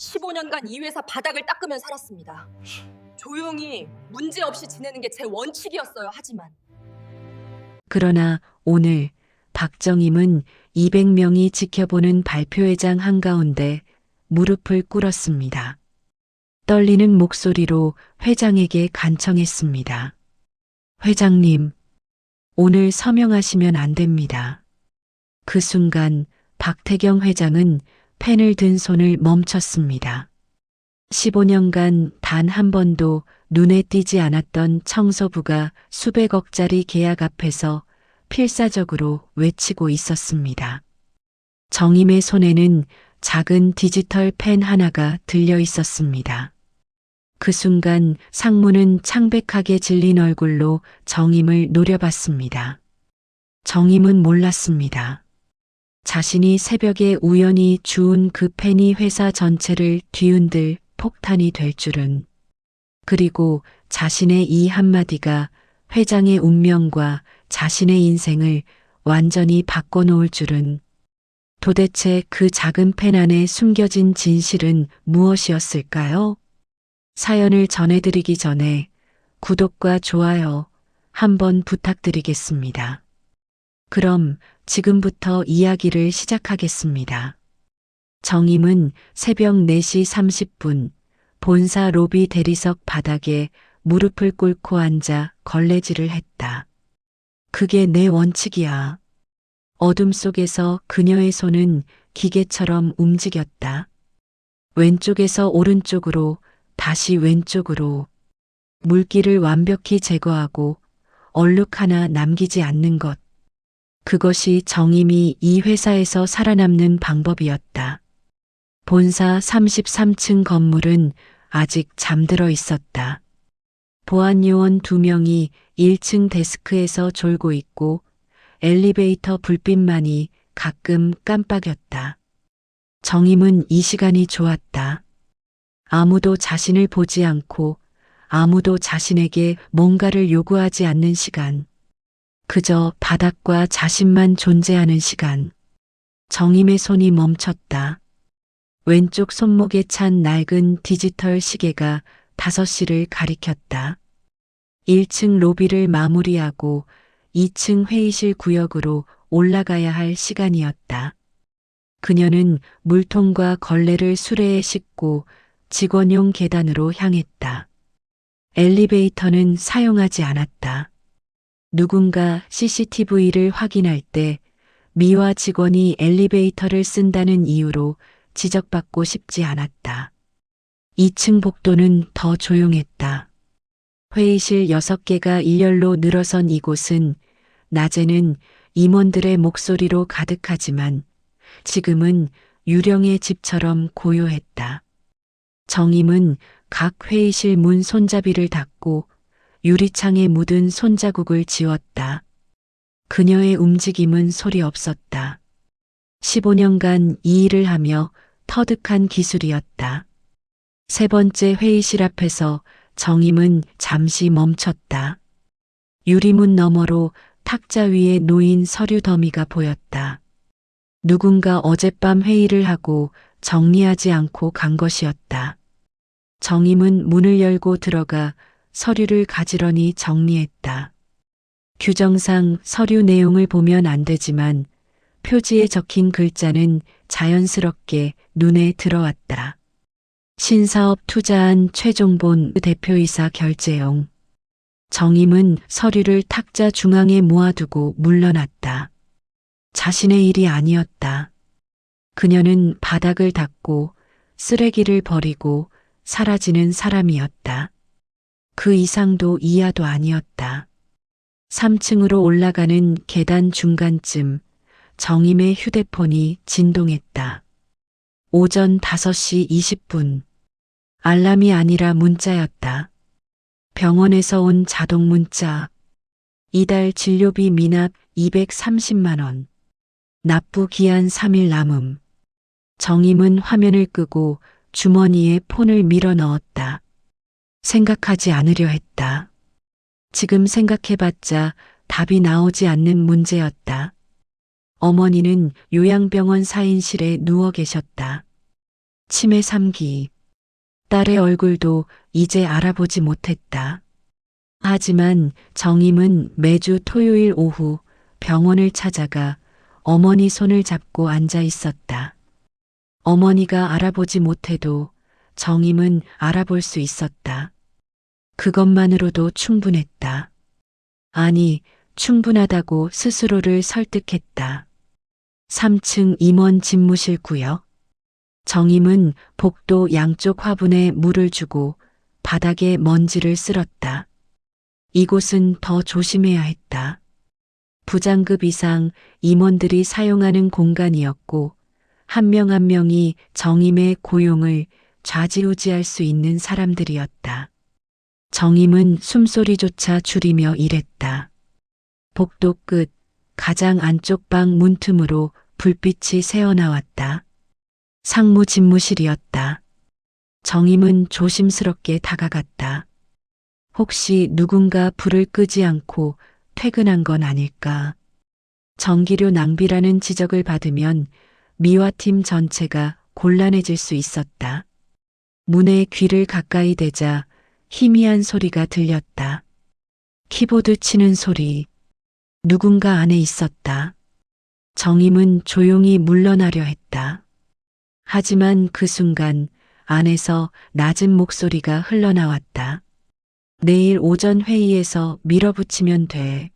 15년간 이 회사 바닥을 닦으며 살았습니다. 조용히 문제없이 지내는 게 제 원칙이었어요. 하지만 그러나 오늘 박정임은 200명이 지켜보는 발표회장 한가운데 무릎을 꿇었습니다. 떨리는 목소리로 회장에게 간청했습니다. 회장님, 오늘 서명하시면 안 됩니다. 그 순간 박태경 회장은 펜을 든 손을 멈췄습니다. 15년간 단 한 번도 눈에 띄지 않았던 청소부가 수백억짜리 계약 앞에서 필사적으로 외치고 있었습니다. 정임의 손에는 작은 디지털 펜 하나가 들려 있었습니다. 그 순간 상무는 창백하게 질린 얼굴로 정임을 노려봤습니다. 정임은 몰랐습니다. 자신이 새벽에 우연히 주운 그 펜이 회사 전체를 뒤흔들 폭탄이 될 줄은, 그리고 자신의 이 한마디가 회장의 운명과 자신의 인생을 완전히 바꿔놓을 줄은. 도대체 그 작은 펜 안에 숨겨진 진실은 무엇이었을까요? 사연을 전해드리기 전에 구독과 좋아요 한번 부탁드리겠습니다. 그럼 지금부터 이야기를 시작하겠습니다. 정임은 새벽 4시 30분 본사 로비 대리석 바닥에 무릎을 꿇고 앉아 걸레질을 했다. 그게 내 원칙이야. 어둠 속에서 그녀의 손은 기계처럼 움직였다. 왼쪽에서 오른쪽으로, 다시 왼쪽으로. 물기를 완벽히 제거하고 얼룩 하나 남기지 않는 것. 그것이 정임이 이 회사에서 살아남는 방법이었다. 본사 33층 건물은 아직 잠들어 있었다. 보안 요원 2명이 1층 데스크에서 졸고 있고 엘리베이터 불빛만이 가끔 깜빡였다. 정임은 이 시간이 좋았다. 아무도 자신을 보지 않고 아무도 자신에게 뭔가를 요구하지 않는 시간. 그저 바닥과 자신만 존재하는 시간. 정임의 손이 멈췄다. 왼쪽 손목에 찬 낡은 디지털 시계가 5시를 가리켰다. 1층 로비를 마무리하고 2층 회의실 구역으로 올라가야 할 시간이었다. 그녀는 물통과 걸레를 수레에 싣고 직원용 계단으로 향했다. 엘리베이터는 사용하지 않았다. 누군가 CCTV를 확인할 때 미화 직원이 엘리베이터를 쓴다는 이유로 지적받고 싶지 않았다. 2층 복도는 더 조용했다. 회의실 6개가 일렬로 늘어선 이곳은 낮에는 임원들의 목소리로 가득하지만 지금은 유령의 집처럼 고요했다. 정임은 각 회의실 문 손잡이를 닫고 유리창에 묻은 손자국을 지웠다. 그녀의 움직임은 소리 없었다. 15년간 이 일을 하며 터득한 기술이었다. 세 번째 회의실 앞에서 정임은 잠시 멈췄다. 유리문 너머로 탁자 위에 놓인 서류 더미가 보였다. 누군가 어젯밤 회의를 하고 정리하지 않고 간 것이었다. 정임은 문을 열고 들어가 서류를 가지런히 정리했다. 규정상 서류 내용을 보면 안 되지만 표지에 적힌 글자는 자연스럽게 눈에 들어왔다. 신사업 투자한 최종본 대표이사 결재용. 정임은 서류를 탁자 중앙에 모아두고 물러났다. 자신의 일이 아니었다. 그녀는 바닥을 닦고 쓰레기를 버리고 사라지는 사람이었다. 그 이상도 이하도 아니었다. 3층으로 올라가는 계단 중간쯤 정임의 휴대폰이 진동했다. 오전 5시 20분. 알람이 아니라 문자였다. 병원에서 온 자동 문자. 이달 진료비 미납 230만 원. 납부 기한 3일 남음. 정임은 화면을 끄고 주머니에 폰을 밀어 넣었다. 생각하지 않으려 했다. 지금 생각해봤자 답이 나오지 않는 문제였다. 어머니는 요양병원 사인실에 누워 계셨다. 치매 3기. 딸의 얼굴도 이제 알아보지 못했다. 하지만 정임은 매주 토요일 오후 병원을 찾아가 어머니 손을 잡고 앉아 있었다. 어머니가 알아보지 못해도 정임은 알아볼 수 있었다. 그것만으로도 충분했다. 아니, 충분하다고 스스로를 설득했다. 3층 임원 집무실 구역. 정임은 복도 양쪽 화분에 물을 주고 바닥에 먼지를 쓸었다. 이곳은 더 조심해야 했다. 부장급 이상 임원들이 사용하는 공간이었고 한 명 한 명이 정임의 고용을 좌지우지할 수 있는 사람들이었다. 정임은 숨소리조차 줄이며 일했다. 복도 끝 가장 안쪽 방 문틈으로 불빛이 새어나왔다. 상무 집무실이었다. 정임은 조심스럽게 다가갔다. 혹시 누군가 불을 끄지 않고 퇴근한 건 아닐까? 전기료 낭비라는 지적을 받으면 미화팀 전체가 곤란해질 수 있었다. 문에 귀를 가까이 대자 희미한 소리가 들렸다. 키보드 치는 소리. 누군가 안에 있었다. 정임은 조용히 물러나려 했다. 하지만 그 순간 안에서 낮은 목소리가 흘러나왔다. 내일 오전 회의에서 밀어붙이면 돼.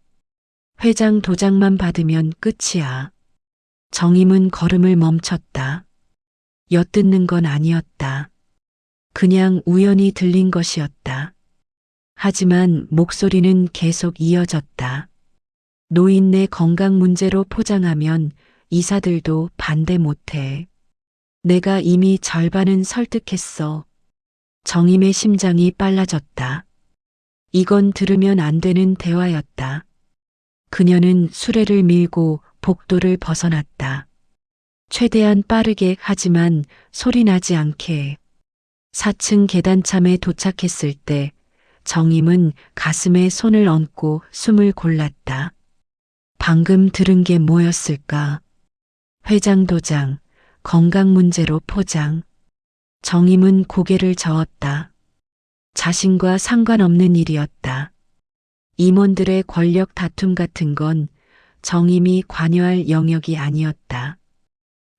회장 도장만 받으면 끝이야. 정임은 걸음을 멈췄다. 엿듣는 건 아니었다. 그냥 우연히 들린 것이었다. 하지만 목소리는 계속 이어졌다. 노인네 건강 문제로 포장하면 이사들도 반대 못해. 내가 이미 절반은 설득했어. 정임의 심장이 빨라졌다. 이건 들으면 안 되는 대화였다. 그녀는 수레를 밀고 복도를 벗어났다. 최대한 빠르게 하지만 소리 나지 않게. 4층 계단참에 도착했을 때 정임은 가슴에 손을 얹고 숨을 골랐다. 방금 들은 게 뭐였을까? 회장 도장, 건강 문제로 포장. 정임은 고개를 저었다. 자신과 상관없는 일이었다. 임원들의 권력 다툼 같은 건 정임이 관여할 영역이 아니었다.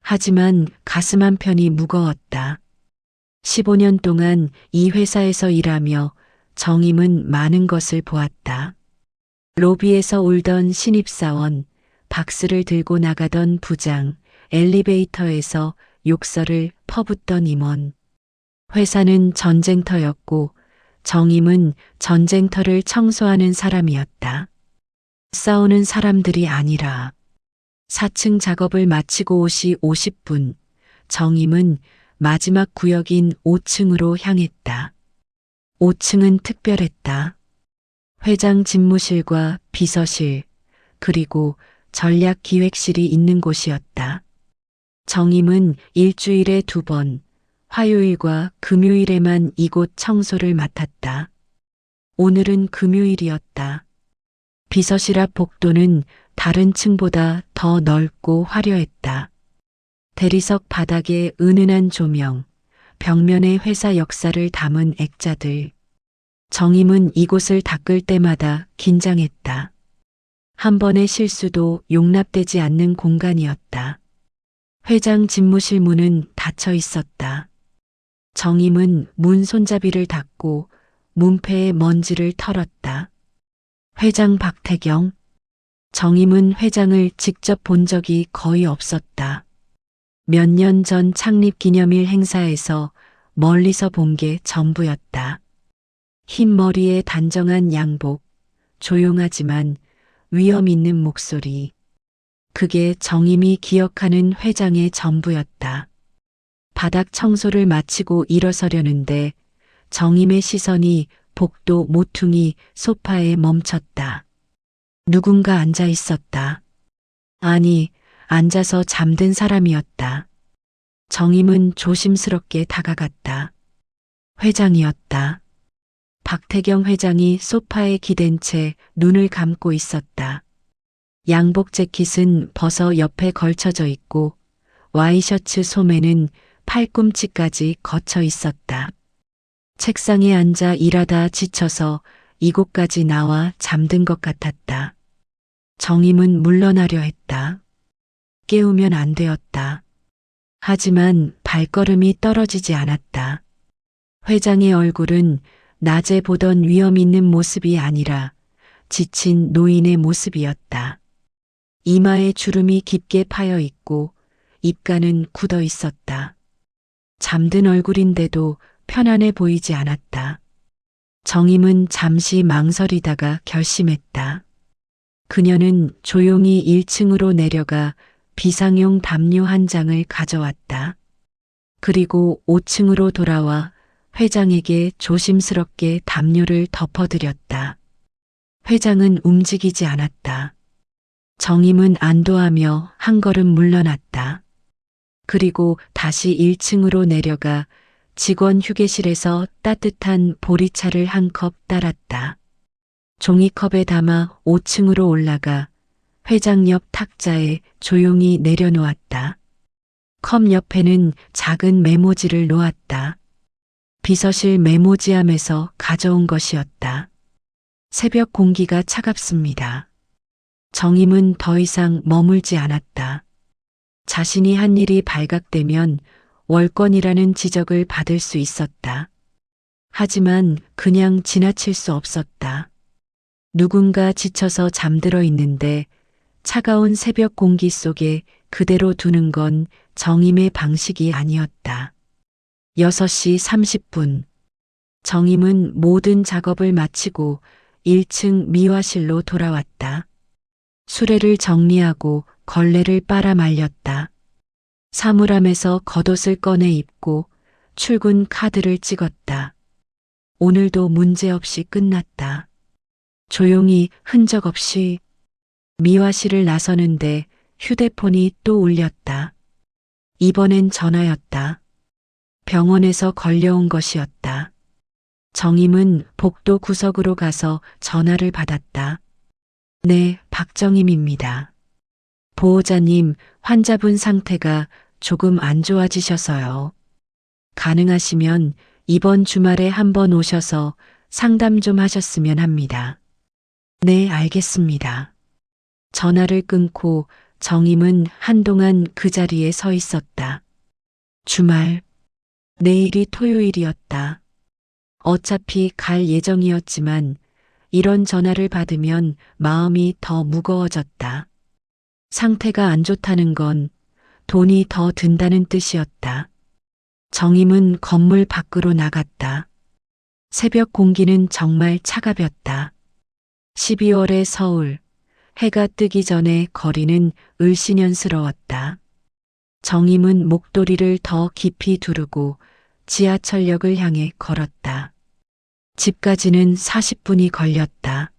하지만 가슴 한편이 무거웠다. 15년 동안 이 회사에서 일하며 정임은 많은 것을 보았다. 로비에서 울던 신입사원, 박스를 들고 나가던 부장, 엘리베이터에서 욕설을 퍼붓던 임원. 회사는 전쟁터였고 정임은 전쟁터를 청소하는 사람이었다. 싸우는 사람들이 아니라 4층 작업을 마치고 오시 50분, 정임은 마지막 구역인 5층으로 향했다. 5층은 특별했다. 회장 집무실과 비서실, 그리고 전략기획실이 있는 곳이었다. 정임은 일주일에 2번, 화요일과 금요일에만 이곳 청소를 맡았다. 오늘은 금요일이었다. 비서실 앞 복도는 다른 층보다 더 넓고 화려했다. 대리석 바닥에 은은한 조명, 벽면에 회사 역사를 담은 액자들. 정임은 이곳을 닦을 때마다 긴장했다. 한 번의 실수도 용납되지 않는 공간이었다. 회장 집무실 문은 닫혀 있었다. 정임은 문 손잡이를 닫고 문패에 먼지를 털었다. 회장 박태경. 정임은 회장을 직접 본 적이 거의 없었다. 몇 년 전 창립 기념일 행사에서 멀리서 본 게 전부였다. 흰 머리에 단정한 양복, 조용하지만 위험 있는 목소리. 그게 정임이 기억하는 회장의 전부였다. 바닥 청소를 마치고 일어서려는데 정임의 시선이 복도 모퉁이 소파에 멈췄다. 누군가 앉아 있었다. 아니, 앉아서 잠든 사람이었다. 정임은 조심스럽게 다가갔다. 회장이었다. 박태경 회장이 소파에 기댄 채 눈을 감고 있었다. 양복 재킷은 벗어 옆에 걸쳐져 있고 와이셔츠 소매는 팔꿈치까지 거쳐 있었다. 책상에 앉아 일하다 지쳐서 이곳까지 나와 잠든 것 같았다. 정임은 물러나려 했다. 깨우면 안 되었다. 하지만 발걸음이 떨어지지 않았다. 회장의 얼굴은 낮에 보던 위험 있는 모습이 아니라 지친 노인의 모습이었다. 이마에 주름이 깊게 파여 있고 입가는 굳어 있었다. 잠든 얼굴인데도 편안해 보이지 않았다. 정임은 잠시 망설이다가 결심했다. 그녀는 조용히 1층으로 내려가 비상용 담요 한 장을 가져왔다. 그리고 5층으로 돌아와 회장에게 조심스럽게 담요를 덮어드렸다. 회장은 움직이지 않았다. 정임은 안도하며 한 걸음 물러났다. 그리고 다시 1층으로 내려가 직원 휴게실에서 따뜻한 보리차를 한 컵 따랐다. 종이컵에 담아 5층으로 올라가 회장 옆 탁자에 조용히 내려놓았다. 컵 옆에는 작은 메모지를 놓았다. 비서실 메모지함에서 가져온 것이었다. 새벽 공기가 차갑습니다. 정임은 더 이상 머물지 않았다. 자신이 한 일이 발각되면 월권이라는 지적을 받을 수 있었다. 하지만 그냥 지나칠 수 없었다. 누군가 지쳐서 잠들어 있는데 차가운 새벽 공기 속에 그대로 두는 건 정임의 방식이 아니었다. 6시 30분. 정임은 모든 작업을 마치고 1층 미화실로 돌아왔다. 수레를 정리하고 걸레를 빨아 말렸다. 사물함에서 겉옷을 꺼내 입고 출근 카드를 찍었다. 오늘도 문제없이 끝났다. 조용히 흔적 없이 미화실을 나서는데 휴대폰이 또 울렸다. 이번엔 전화였다. 병원에서 걸려온 것이었다. 정임은 복도 구석으로 가서 전화를 받았다. 네, 박정임입니다. 보호자님, 환자분 상태가 조금 안 좋아지셔서요. 가능하시면 이번 주말에 한번 오셔서 상담 좀 하셨으면 합니다. 네, 알겠습니다. 전화를 끊고 정임은 한동안 그 자리에 서 있었다. 주말, 내일이 토요일이었다. 어차피 갈 예정이었지만 이런 전화를 받으면 마음이 더 무거워졌다. 상태가 안 좋다는 건 돈이 더 든다는 뜻이었다. 정임은 건물 밖으로 나갔다. 새벽 공기는 정말 차가웠다. 12월의 서울, 해가 뜨기 전에 거리는 을씨년스러웠다. 정임은 목도리를 더 깊이 두르고 지하철역을 향해 걸었다. 집까지는 40분이 걸렸다.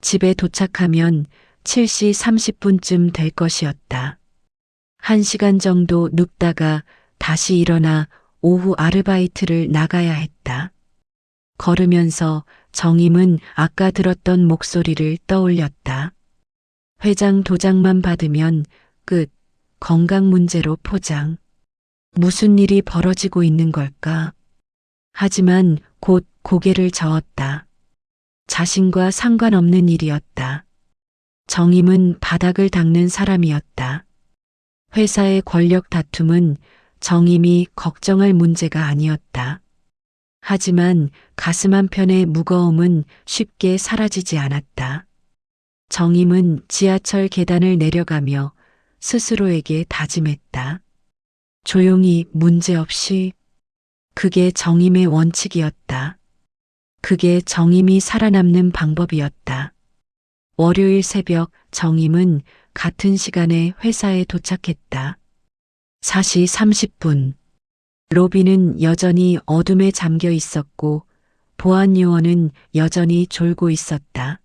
집에 도착하면 7시 30분쯤 될 것이었다. 1시간 정도 눕다가 다시 일어나 오후 아르바이트를 나가야 했다. 걸으면서 정임은 아까 들었던 목소리를 떠올렸다. 회장 도장만 받으면 끝, 건강 문제로 포장. 무슨 일이 벌어지고 있는 걸까? 하지만 곧 고개를 저었다. 자신과 상관없는 일이었다. 정임은 바닥을 닦는 사람이었다. 회사의 권력 다툼은 정임이 걱정할 문제가 아니었다. 하지만 가슴 한편의 무거움은 쉽게 사라지지 않았다. 정임은 지하철 계단을 내려가며 스스로에게 다짐했다. 조용히 문제없이. 그게 정임의 원칙이었다. 그게 정임이 살아남는 방법이었다. 월요일 새벽 정임은 같은 시간에 회사에 도착했다. 4시 30분. 로비는 여전히 어둠에 잠겨 있었고 보안 요원은 여전히 졸고 있었다.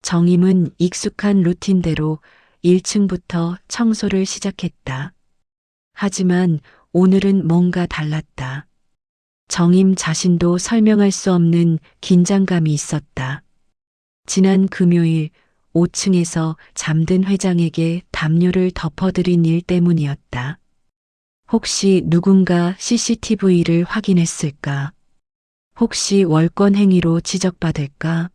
정임은 익숙한 루틴대로 1층부터 청소를 시작했다. 하지만 오늘은 뭔가 달랐다. 정임 자신도 설명할 수 없는 긴장감이 있었다. 지난 금요일 5층에서 잠든 회장에게 담요를 덮어드린 일 때문이었다. 혹시 누군가 CCTV를 확인했을까? 혹시 월권 행위로 지적받을까?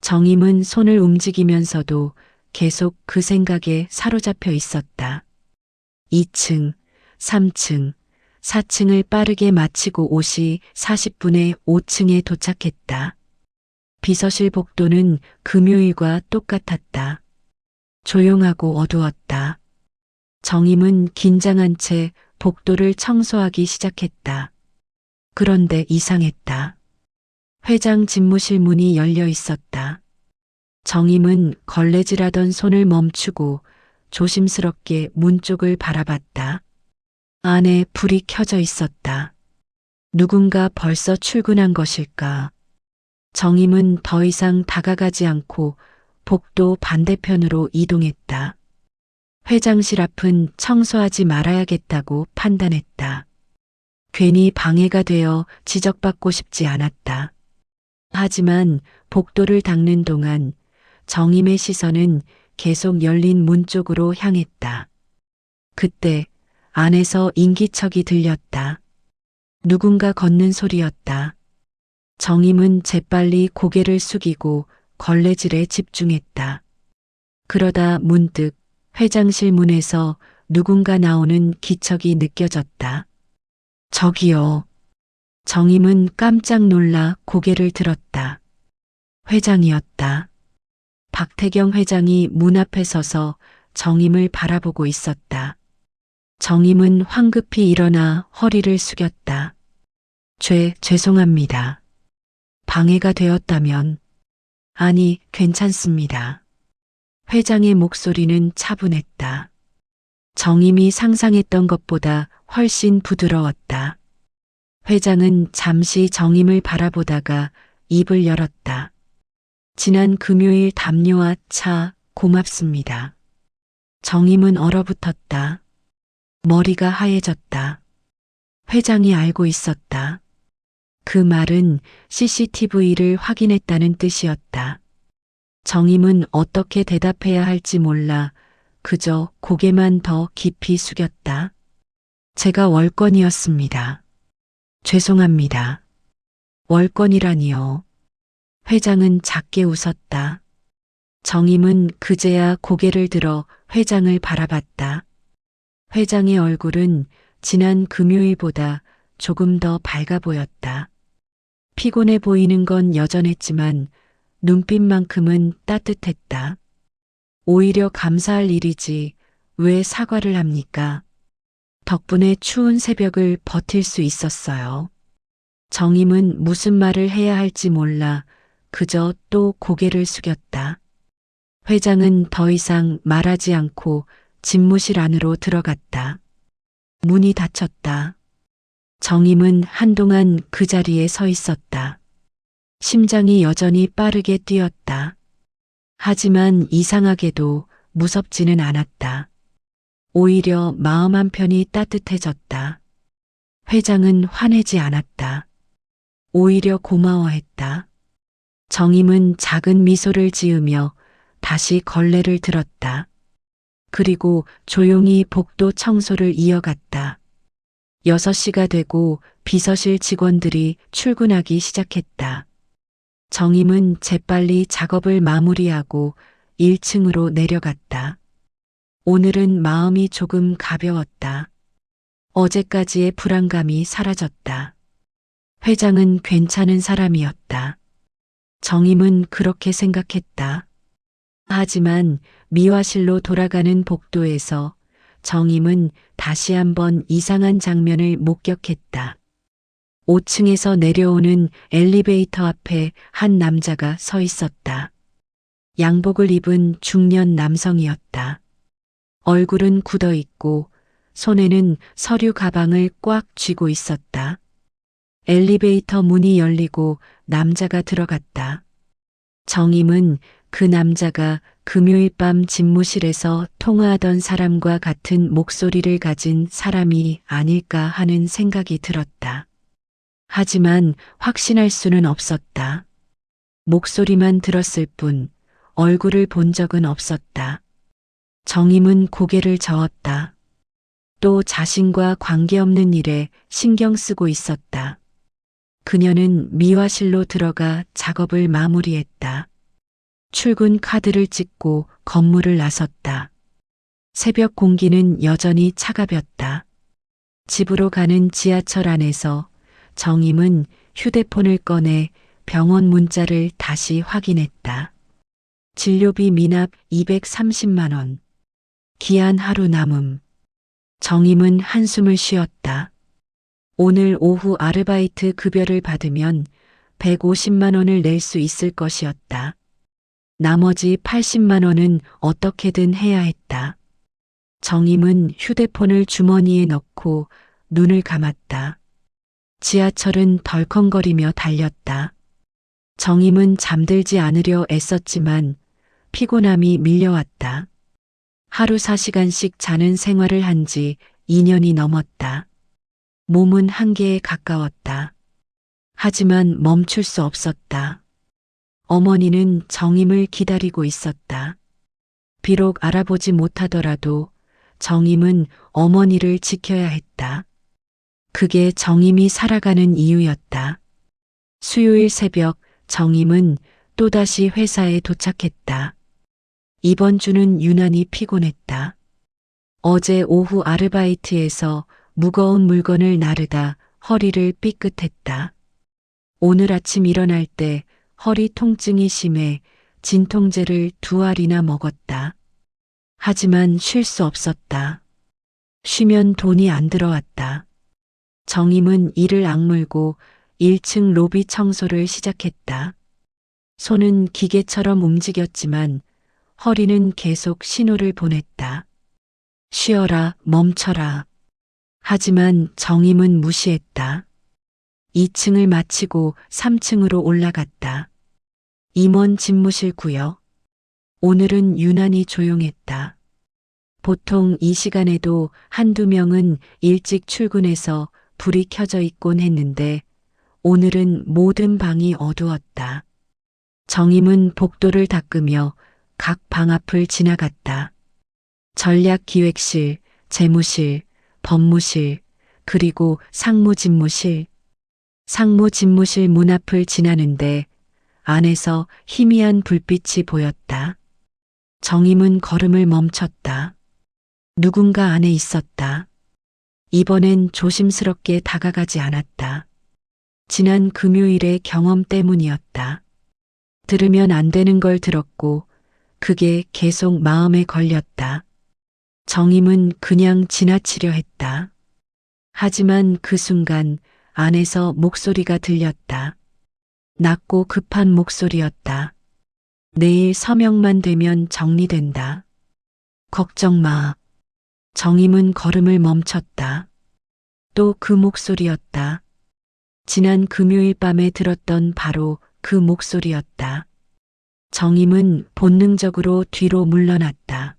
정임은 손을 움직이면서도 계속 그 생각에 사로잡혀 있었다. 2층, 3층, 4층을 빠르게 마치고 5시 40분에 5층에 도착했다. 비서실 복도는 금요일과 똑같았다. 조용하고 어두웠다. 정임은 긴장한 채 복도를 청소하기 시작했다. 그런데 이상했다. 회장 집무실 문이 열려 있었다. 정임은 걸레질하던 손을 멈추고 조심스럽게 문 쪽을 바라봤다. 안에 불이 켜져 있었다. 누군가 벌써 출근한 것일까? 정임은 더 이상 다가가지 않고 복도 반대편으로 이동했다. 회장실 앞은 청소하지 말아야겠다고 판단했다. 괜히 방해가 되어 지적받고 싶지 않았다. 하지만 복도를 닦는 동안 정임의 시선은 계속 열린 문 쪽으로 향했다. 그때 안에서 인기척이 들렸다. 누군가 걷는 소리였다. 정임은 재빨리 고개를 숙이고 걸레질에 집중했다. 그러다 문득 회장실 문에서 누군가 나오는 기척이 느껴졌다. 저기요. 정임은 깜짝 놀라 고개를 들었다. 회장이었다. 박태경 회장이 문 앞에 서서 정임을 바라보고 있었다. 정임은 황급히 일어나 허리를 숙였다. 죄송합니다. 방해가 되었다면. 아니, 괜찮습니다. 회장의 목소리는 차분했다. 정임이 상상했던 것보다 훨씬 부드러웠다. 회장은 잠시 정임을 바라보다가 입을 열었다. 지난 금요일 담요와 차 고맙습니다. 정임은 얼어붙었다. 머리가 하얘졌다. 회장이 알고 있었다. 그 말은 CCTV를 확인했다는 뜻이었다. 정임은 어떻게 대답해야 할지 몰라 그저 고개만 더 깊이 숙였다. 제가 월권이었습니다. 죄송합니다. 월권이라니요. 회장은 작게 웃었다. 정임은 그제야 고개를 들어 회장을 바라봤다. 회장의 얼굴은 지난 금요일보다 조금 더 밝아 보였다. 피곤해 보이는 건 여전했지만 눈빛만큼은 따뜻했다. 오히려 감사할 일이지 왜 사과를 합니까? 덕분에 추운 새벽을 버틸 수 있었어요. 정임은 무슨 말을 해야 할지 몰라 그저 또 고개를 숙였다. 회장은 더 이상 말하지 않고 집무실 안으로 들어갔다. 문이 닫혔다. 정임은 한동안 그 자리에 서 있었다. 심장이 여전히 빠르게 뛰었다. 하지만 이상하게도 무섭지는 않았다. 오히려 마음 한편이 따뜻해졌다. 회장은 화내지 않았다. 오히려 고마워했다. 정임은 작은 미소를 지으며 다시 걸레를 들었다. 그리고 조용히 복도 청소를 이어갔다. 6시가 되고 비서실 직원들이 출근하기 시작했다. 정임은 재빨리 작업을 마무리하고 1층으로 내려갔다. 오늘은 마음이 조금 가벼웠다. 어제까지의 불안감이 사라졌다. 회장은 괜찮은 사람이었다. 정임은 그렇게 생각했다. 하지만 미화실로 돌아가는 복도에서 정임은 다시 한번 이상한 장면을 목격했다. 5층에서 내려오는 엘리베이터 앞에 한 남자가 서 있었다. 양복을 입은 중년 남성이었다. 얼굴은 굳어 있고 손에는 서류 가방을 꽉 쥐고 있었다. 엘리베이터 문이 열리고 남자가 들어갔다. 정임은 그 남자가 금요일 밤 집무실에서 통화하던 사람과 같은 목소리를 가진 사람이 아닐까 하는 생각이 들었다. 하지만 확신할 수는 없었다. 목소리만 들었을 뿐 얼굴을 본 적은 없었다. 정임은 고개를 저었다. 또 자신과 관계없는 일에 신경 쓰고 있었다. 그녀는 미화실로 들어가 작업을 마무리했다. 출근 카드를 찍고 건물을 나섰다. 새벽 공기는 여전히 차가웠다. 집으로 가는 지하철 안에서 정임은 휴대폰을 꺼내 병원 문자를 다시 확인했다. 진료비 미납 230만 원. 기한 하루 남음. 정임은 한숨을 쉬었다. 오늘 오후 아르바이트 급여를 받으면 150만 원을 낼 수 있을 것이었다. 나머지 80만 원은 어떻게든 해야 했다. 정임은 휴대폰을 주머니에 넣고 눈을 감았다. 지하철은 덜컹거리며 달렸다. 정임은 잠들지 않으려 애썼지만 피곤함이 밀려왔다. 하루 4시간씩 자는 생활을 한 지 2년이 넘었다. 몸은 한계에 가까웠다. 하지만 멈출 수 없었다. 어머니는 정임을 기다리고 있었다. 비록 알아보지 못하더라도 정임은 어머니를 지켜야 했다. 그게 정임이 살아가는 이유였다. 수요일 새벽 정임은 또다시 회사에 도착했다. 이번 주는 유난히 피곤했다. 어제 오후 아르바이트에서 무거운 물건을 나르다 허리를 삐끗했다. 오늘 아침 일어날 때 허리 통증이 심해 진통제를 2알이나 먹었다. 하지만 쉴 수 없었다. 쉬면 돈이 안 들어왔다. 정임은 이를 악물고 1층 로비 청소를 시작했다. 손은 기계처럼 움직였지만 허리는 계속 신호를 보냈다. 쉬어라, 멈춰라. 하지만 정임은 무시했다. 2층을 마치고 3층으로 올라갔다. 임원 집무실 구역. 오늘은 유난히 조용했다. 보통 이 시간에도 한두 명은 일찍 출근해서 불이 켜져 있곤 했는데 오늘은 모든 방이 어두웠다. 정임은 복도를 닦으며 각 방 앞을 지나갔다. 전략기획실, 재무실, 법무실, 그리고 상무집무실. 상무집무실 문 앞을 지나는데 안에서 희미한 불빛이 보였다. 정임은 걸음을 멈췄다. 누군가 안에 있었다. 이번엔 조심스럽게 다가가지 않았다. 지난 금요일의 경험 때문이었다. 들으면 안 되는 걸 들었고 그게 계속 마음에 걸렸다. 정임은 그냥 지나치려 했다. 하지만 그 순간 안에서 목소리가 들렸다. 낮고 급한 목소리였다. 내일 서명만 되면 정리된다. 걱정 마. 정임은 걸음을 멈췄다. 또 그 목소리였다. 지난 금요일 밤에 들었던 바로 그 목소리였다. 정임은 본능적으로 뒤로 물러났다.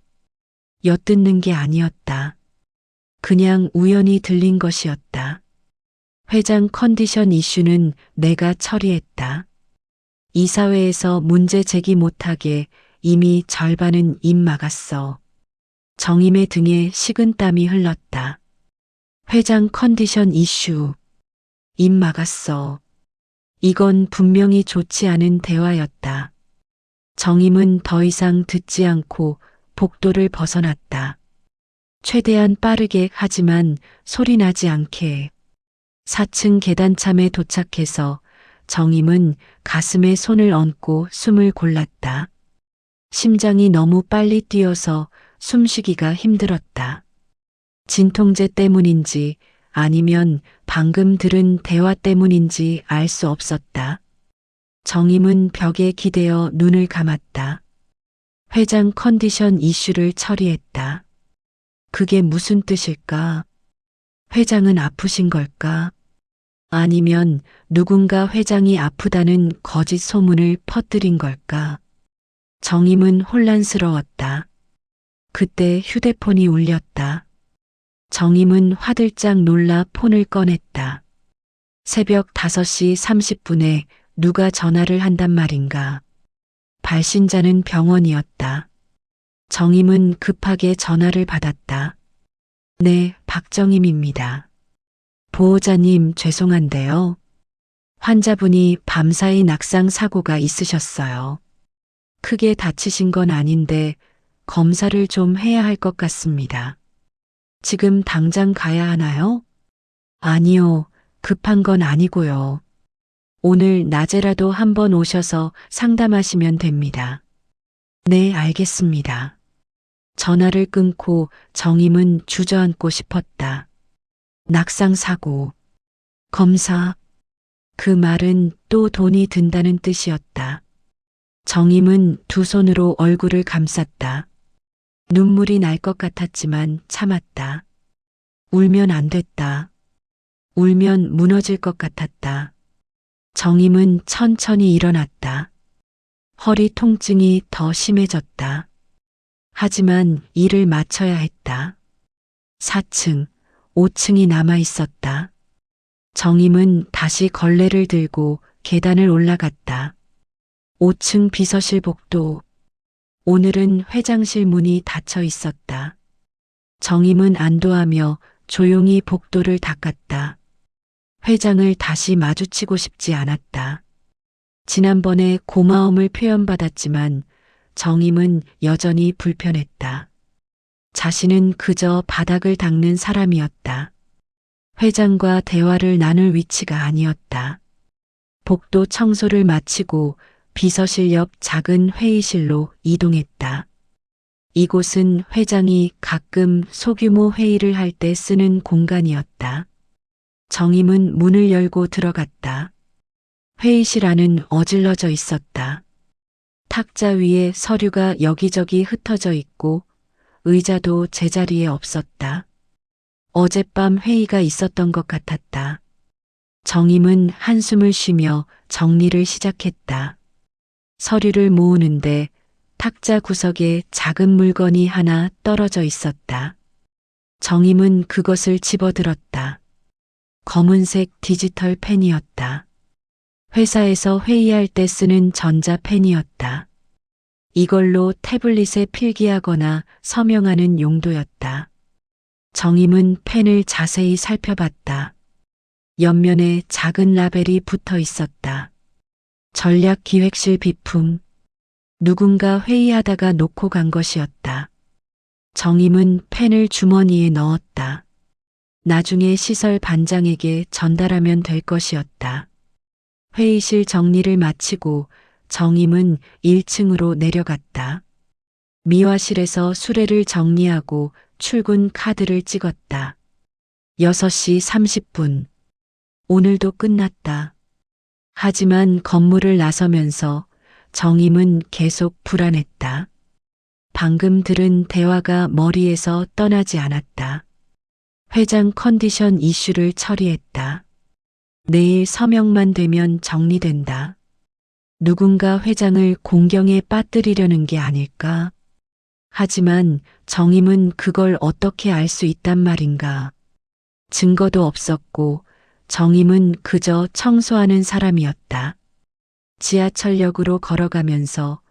엿듣는 게 아니었다. 그냥 우연히 들린 것이었다. 회장 컨디션 이슈는 내가 처리했다. 이사회에서 문제 제기 못하게 이미 절반은 입 막았어. 정임의 등에 식은땀이 흘렀다. 회장 컨디션 이슈. 입 막았어. 이건 분명히 좋지 않은 대화였다. 정임은 더 이상 듣지 않고 복도를 벗어났다. 최대한 빠르게 하지만 소리나지 않게. 4층 계단참에 도착해서 정임은 가슴에 손을 얹고 숨을 골랐다. 심장이 너무 빨리 뛰어서 숨쉬기가 힘들었다. 진통제 때문인지 아니면 방금 들은 대화 때문인지 알 수 없었다. 정임은 벽에 기대어 눈을 감았다. 회장 컨디션 이슈를 처리했다. 그게 무슨 뜻일까? 회장은 아프신 걸까? 아니면 누군가 회장이 아프다는 거짓 소문을 퍼뜨린 걸까? 정임은 혼란스러웠다. 그때 휴대폰이 울렸다. 정임은 화들짝 놀라 폰을 꺼냈다. 새벽 5시 30분에 누가 전화를 한단 말인가. 발신자는 병원이었다. 정임은 급하게 전화를 받았다. 네, 박정임입니다. 보호자님 죄송한데요. 환자분이 밤사이 낙상 사고가 있으셨어요. 크게 다치신 건 아닌데 검사를 좀 해야 할 것 같습니다. 지금 당장 가야 하나요? 아니요, 급한 건 아니고요. 오늘 낮에라도 한번 오셔서 상담하시면 됩니다. 네, 알겠습니다. 전화를 끊고 정임은 주저앉고 싶었다. 낙상 사고, 검사. 그 말은 또 돈이 든다는 뜻이었다. 정임은 두 손으로 얼굴을 감쌌다. 눈물이 날 것 같았지만 참았다. 울면 안 됐다. 울면 무너질 것 같았다. 정임은 천천히 일어났다. 허리 통증이 더 심해졌다. 하지만 일을 마쳐야 했다. 4층, 5층이 남아 있었다. 정임은 다시 걸레를 들고 계단을 올라갔다. 5층 비서실 복도. 오늘은 회장실 문이 닫혀 있었다. 정임은 안도하며 조용히 복도를 닦았다. 회장을 다시 마주치고 싶지 않았다. 지난번에 고마움을 표현받았지만 정임은 여전히 불편했다. 자신은 그저 바닥을 닦는 사람이었다. 회장과 대화를 나눌 위치가 아니었다. 복도 청소를 마치고 비서실 옆 작은 회의실로 이동했다. 이곳은 회장이 가끔 소규모 회의를 할 때 쓰는 공간이었다. 정임은 문을 열고 들어갔다. 회의실 안은 어질러져 있었다. 탁자 위에 서류가 여기저기 흩어져 있고 의자도 제자리에 없었다. 어젯밤 회의가 있었던 것 같았다. 정임은 한숨을 쉬며 정리를 시작했다. 서류를 모으는데 탁자 구석에 작은 물건이 하나 떨어져 있었다. 정임은 그것을 집어들었다. 검은색 디지털 펜이었다. 회사에서 회의할 때 쓰는 전자펜이었다. 이걸로 태블릿에 필기하거나 서명하는 용도였다. 정임은 펜을 자세히 살펴봤다. 옆면에 작은 라벨이 붙어 있었다. 전략기획실 비품. 누군가 회의하다가 놓고 간 것이었다. 정임은 펜을 주머니에 넣었다. 나중에 시설 반장에게 전달하면 될 것이었다. 회의실 정리를 마치고 정임은 1층으로 내려갔다. 미화실에서 수레를 정리하고 출근 카드를 찍었다. 6시 30분. 오늘도 끝났다. 하지만 건물을 나서면서 정임은 계속 불안했다. 방금 들은 대화가 머리에서 떠나지 않았다. 회장 컨디션 이슈를 처리했다. 내일 서명만 되면 정리된다. 누군가 회장을 공경에 빠뜨리려는 게 아닐까? 하지만 정임은 그걸 어떻게 알 수 있단 말인가? 증거도 없었고 정임은 그저 청소하는 사람이었다. 지하철역으로 걸어가면서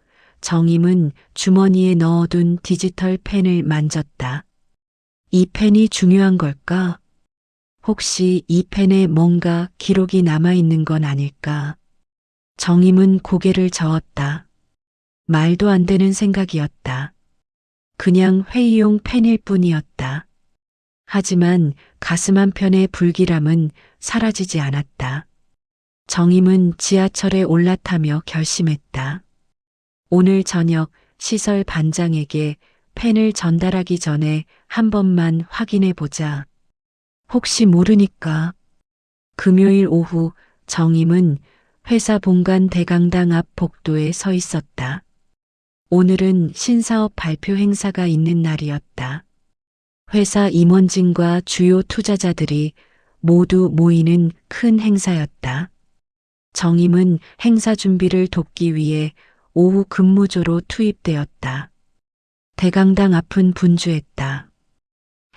정임은 주머니에 넣어둔 디지털 펜을 만졌다. 이 펜이 중요한 걸까? 혹시 이 펜에 뭔가 기록이 남아있는 건 아닐까? 정임은 고개를 저었다. 말도 안 되는 생각이었다. 그냥 회의용 펜일 뿐이었다. 하지만 가슴 한편의 불길함은 사라지지 않았다. 정임은 지하철에 올라타며 결심했다. 오늘 저녁 시설 반장에게 펜을 전달하기 전에 한 번만 확인해 보자. 혹시 모르니까. 금요일 오후 정임은 회사 본관 대강당 앞 복도에 서 있었다. 오늘은 신사업 발표 행사가 있는 날이었다. 회사 임원진과 주요 투자자들이 모두 모이는 큰 행사였다. 정임은 행사 준비를 돕기 위해 오후 근무조로 투입되었다. 대강당 앞은 분주했다.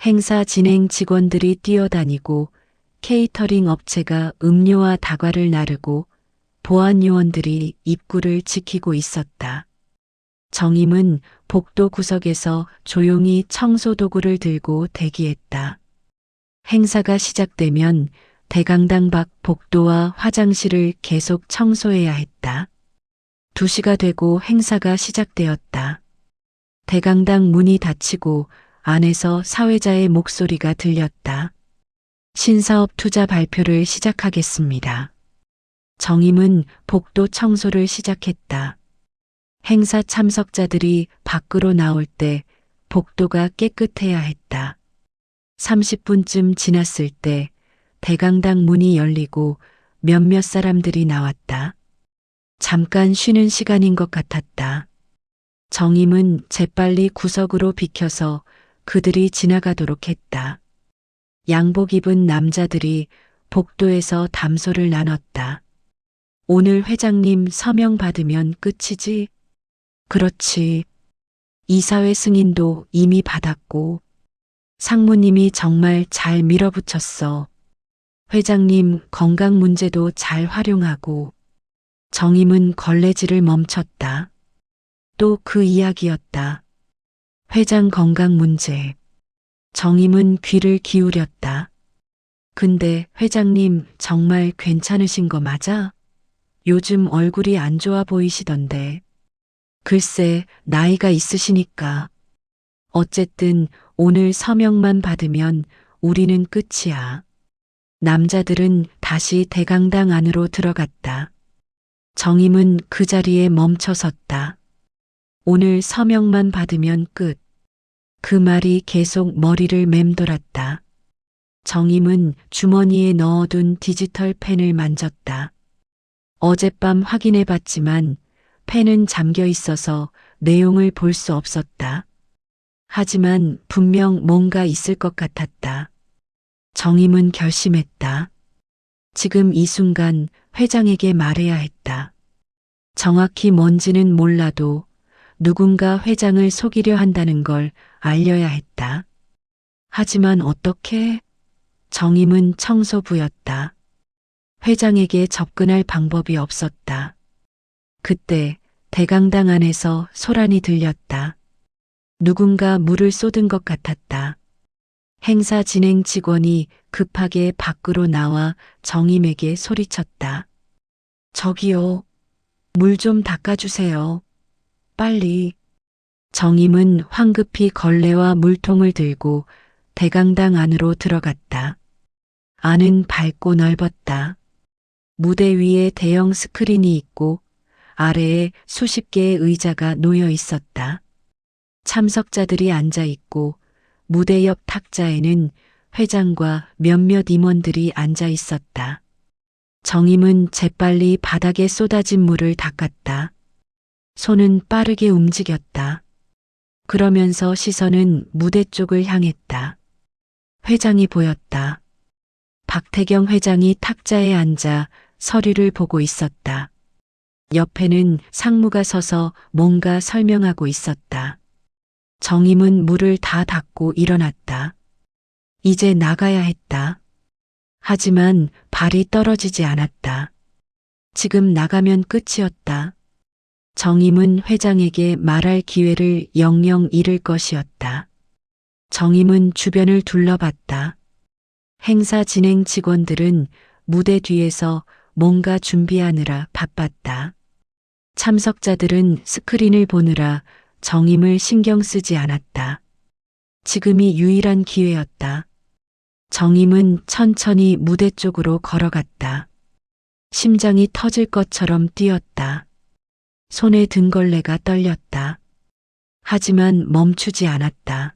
행사 진행 직원들이 뛰어다니고 케이터링 업체가 음료와 다과를 나르고 보안 요원들이 입구를 지키고 있었다. 정임은 복도 구석에서 조용히 청소 도구를 들고 대기했다. 행사가 시작되면 대강당 밖 복도와 화장실을 계속 청소해야 했다. 2시가 되고 행사가 시작되었다. 대강당 문이 닫히고 안에서 사회자의 목소리가 들렸다. 신사업 투자 발표를 시작하겠습니다. 정임은 복도 청소를 시작했다. 행사 참석자들이 밖으로 나올 때 복도가 깨끗해야 했다. 30분쯤 지났을 때 대강당 문이 열리고 몇몇 사람들이 나왔다. 잠깐 쉬는 시간인 것 같았다. 정임은 재빨리 구석으로 비켜서 그들이 지나가도록 했다. 양복 입은 남자들이 복도에서 담소를 나눴다. 오늘 회장님 서명 받으면 끝이지? 그렇지. 이사회 승인도 이미 받았고 상무님이 정말 잘 밀어붙였어. 회장님 건강 문제도 잘 활용하고. 정임은 걸레질을 멈췄다. 또 그 이야기였다. 회장 건강 문제. 정임은 귀를 기울였다. 근데 회장님 정말 괜찮으신 거 맞아? 요즘 얼굴이 안 좋아 보이시던데. 글쎄, 나이가 있으시니까. 어쨌든 오늘 서명만 받으면 우리는 끝이야. 남자들은 다시 대강당 안으로 들어갔다. 정임은 그 자리에 멈춰 섰다. 오늘 서명만 받으면 끝. 그 말이 계속 머리를 맴돌았다. 정임은 주머니에 넣어둔 디지털 펜을 만졌다. 어젯밤 확인해 봤지만 펜은 잠겨 있어서 내용을 볼 수 없었다. 하지만 분명 뭔가 있을 것 같았다. 정임은 결심했다. 지금 이 순간 회장에게 말해야 했다. 정확히 뭔지는 몰라도 누군가 회장을 속이려 한다는 걸 알려야 했다. 하지만 어떻게? 정임은 청소부였다. 회장에게 접근할 방법이 없었다. 그때 대강당 안에서 소란이 들렸다. 누군가 물을 쏟은 것 같았다. 행사 진행 직원이 급하게 밖으로 나와 정임에게 소리쳤다. 저기요, 물 좀 닦아주세요. 빨리. 정임은 황급히 걸레와 물통을 들고 대강당 안으로 들어갔다. 안은 밝고 넓었다. 무대 위에 대형 스크린이 있고 아래에 수십 개의 의자가 놓여 있었다. 참석자들이 앉아 있고 무대 옆 탁자에는 회장과 몇몇 임원들이 앉아 있었다. 정임은 재빨리 바닥에 쏟아진 물을 닦았다. 손은 빠르게 움직였다. 그러면서 시선은 무대 쪽을 향했다. 회장이 보였다. 박태경 회장이 탁자에 앉아 서류를 보고 있었다. 옆에는 상무가 서서 뭔가 설명하고 있었다. 정임은 물을 다 닦고 일어났다. 이제 나가야 했다. 하지만 발이 떨어지지 않았다. 지금 나가면 끝이었다. 정임은 회장에게 말할 기회를 영영 잃을 것이었다. 정임은 주변을 둘러봤다. 행사 진행 직원들은 무대 뒤에서 뭔가 준비하느라 바빴다. 참석자들은 스크린을 보느라 정임을 신경 쓰지 않았다. 지금이 유일한 기회였다. 정임은 천천히 무대 쪽으로 걸어갔다. 심장이 터질 것처럼 뛰었다. 손에 든 걸레가 떨렸다. 하지만 멈추지 않았다.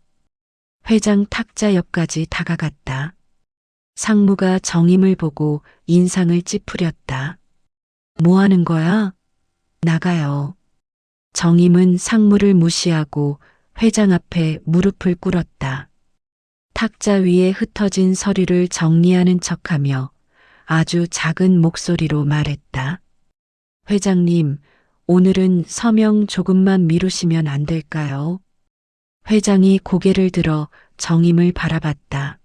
회장 탁자 옆까지 다가갔다. 상무가 정임을 보고 인상을 찌푸렸다. 뭐 하는 거야? 나가요. 정임은 상무를 무시하고 회장 앞에 무릎을 꿇었다. 탁자 위에 흩어진 서류를 정리하는 척하며 아주 작은 목소리로 말했다. 회장님, 오늘은 서명 조금만 미루시면 안 될까요? 회장이 고개를 들어 정임을 바라봤다.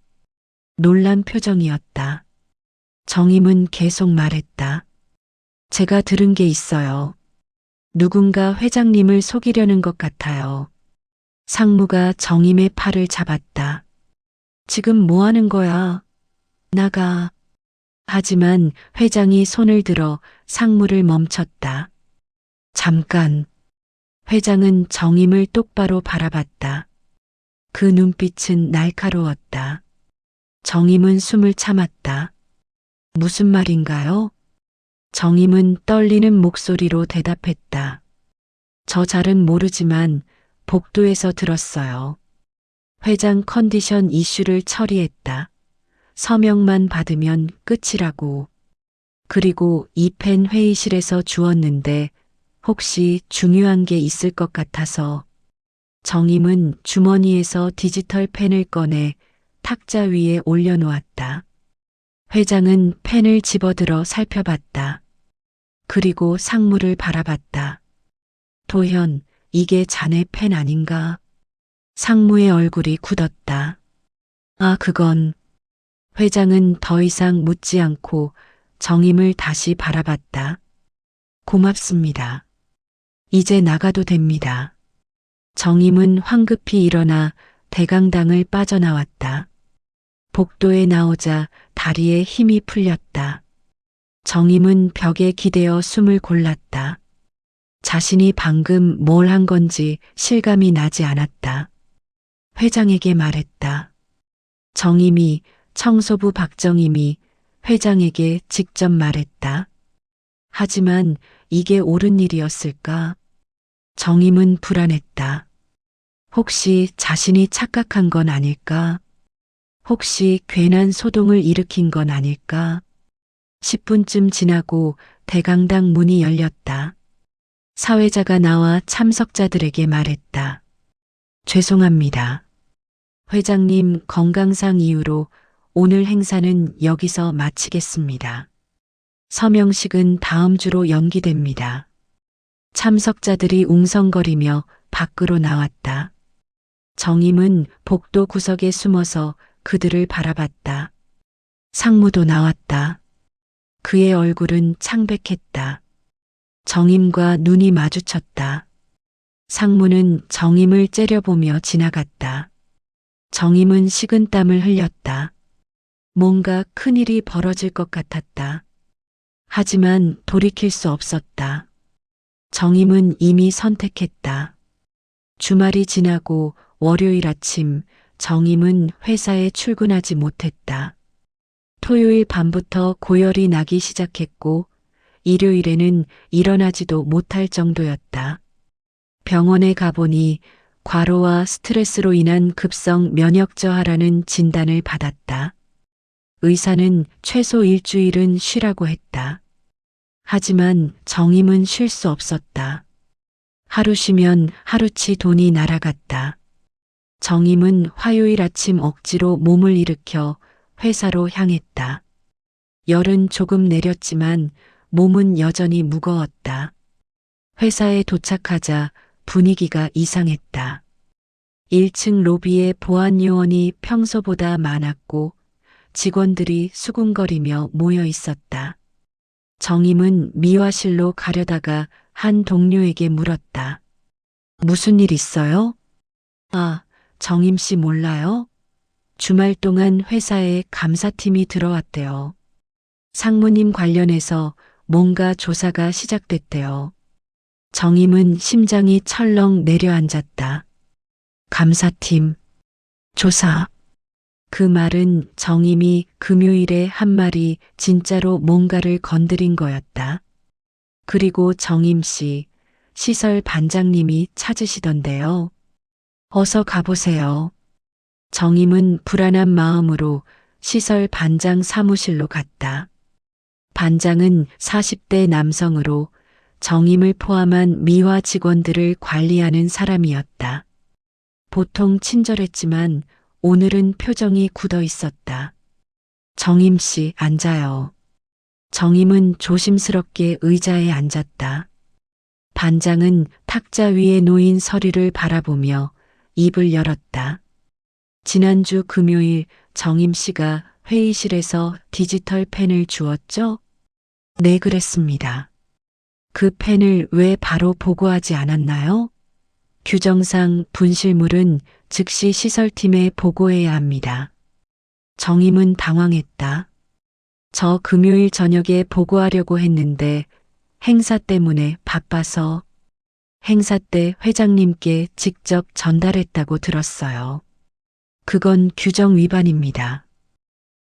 놀란 표정이었다. 정임은 계속 말했다. 제가 들은 게 있어요. 누군가 회장님을 속이려는 것 같아요. 상무가 정임의 팔을 잡았다. 지금 뭐 하는 거야? 나가. 하지만 회장이 손을 들어 상무를 멈췄다. 잠깐. 회장은 정임을 똑바로 바라봤다. 그 눈빛은 날카로웠다. 정임은 숨을 참았다. 무슨 말인가요? 정임은 떨리는 목소리로 대답했다. 저 잘은 모르지만 복도에서 들었어요. 회장 컨디션 이슈를 처리했다. 서명만 받으면 끝이라고. 그리고 이 펜 회의실에서 주었는데 혹시 중요한 게 있을 것 같아서. 정임은 주머니에서 디지털 펜을 꺼내 탁자 위에 올려놓았다. 회장은 펜을 집어들어 살펴봤다. 그리고 상무를 바라봤다. 도현, 이게 자네 펜 아닌가? 상무의 얼굴이 굳었다. 아, 그건. 회장은 더 이상 묻지 않고 정임을 다시 바라봤다. 고맙습니다. 이제 나가도 됩니다. 정임은 황급히 일어나 대강당을 빠져나왔다. 복도에 나오자 다리에 힘이 풀렸다. 정임은 벽에 기대어 숨을 골랐다. 자신이 방금 뭘 한 건지 실감이 나지 않았다. 회장에게 말했다. 정임이, 청소부 박정임이 회장에게 직접 말했다. 하지만 이게 옳은 일이었을까? 정임은 불안했다. 혹시 자신이 착각한 건 아닐까? 혹시 괜한 소동을 일으킨 건 아닐까? 10분쯤 지나고 대강당 문이 열렸다. 사회자가 나와 참석자들에게 말했다. 죄송합니다. 회장님 건강상 이유로 오늘 행사는 여기서 마치겠습니다. 서명식은 다음 주로 연기됩니다. 참석자들이 웅성거리며 밖으로 나왔다. 정임은 복도 구석에 숨어서 그들을 바라봤다. 상무도 나왔다. 그의 얼굴은 창백했다. 정임과 눈이 마주쳤다. 상무는 정임을 째려보며 지나갔다. 정임은 식은땀을 흘렸다. 뭔가 큰일이 벌어질 것 같았다. 하지만 돌이킬 수 없었다. 정임은 이미 선택했다. 주말이 지나고 월요일 아침 정임은 회사에 출근하지 못했다. 토요일 밤부터 고열이 나기 시작했고 일요일에는 일어나지도 못할 정도였다. 병원에 가보니 과로와 스트레스로 인한 급성 면역 저하라는 진단을 받았다. 의사는 최소 일주일은 쉬라고 했다. 하지만 정임은 쉴 수 없었다. 하루 쉬면 하루치 돈이 날아갔다. 정임은 화요일 아침 억지로 몸을 일으켜 회사로 향했다. 열은 조금 내렸지만 몸은 여전히 무거웠다. 회사에 도착하자 분위기가 이상했다. 1층 로비에 보안 요원이 평소보다 많았고 직원들이 수군거리며 모여 있었다. 정임은 미화실로 가려다가 한 동료에게 물었다. 무슨 일 있어요? 아, 정임 씨 몰라요? 주말 동안 회사에 감사팀이 들어왔대요. 상무님 관련해서 뭔가 조사가 시작됐대요. 정임은 심장이 철렁 내려앉았다. 감사팀, 조사. 그 말은 정임이 금요일에 한 말이 진짜로 뭔가를 건드린 거였다. 그리고 정임 씨, 시설 반장님이 찾으시던데요. 어서 가보세요. 정임은 불안한 마음으로 시설 반장 사무실로 갔다. 반장은 40대 남성으로 정임을 포함한 미화 직원들을 관리하는 사람이었다. 보통 친절했지만 오늘은 표정이 굳어 있었다. 정임 씨, 앉아요. 정임은 조심스럽게 의자에 앉았다. 반장은 탁자 위에 놓인 서류를 바라보며 입을 열었다. 지난주 금요일 정임 씨가 회의실에서 디지털 펜을 주었죠? 네, 그랬습니다. 그 펜을 왜 바로 보고하지 않았나요? 규정상 분실물은 즉시 시설팀에 보고해야 합니다. 정임은 당황했다. 저 금요일 저녁에 보고하려고 했는데 행사 때문에 바빠서 행사 때 회장님께 직접 전달했다고 들었어요. 그건 규정 위반입니다.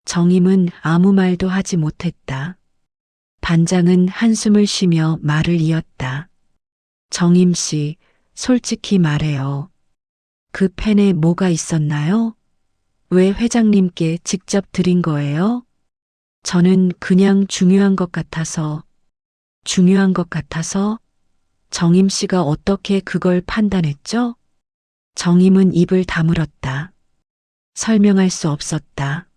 정임은 아무 말도 하지 못했다. 반장은 한숨을 쉬며 말을 이었다. 정임 씨, 솔직히 말해요. 그 펜에 뭐가 있었나요? 왜 회장님께 직접 드린 거예요? 저는 그냥 중요한 것 같아서. 중요한 것 같아서? 정임 씨가 어떻게 그걸 판단했죠? 정임은 입을 다물었다. 설명할 수 없었다.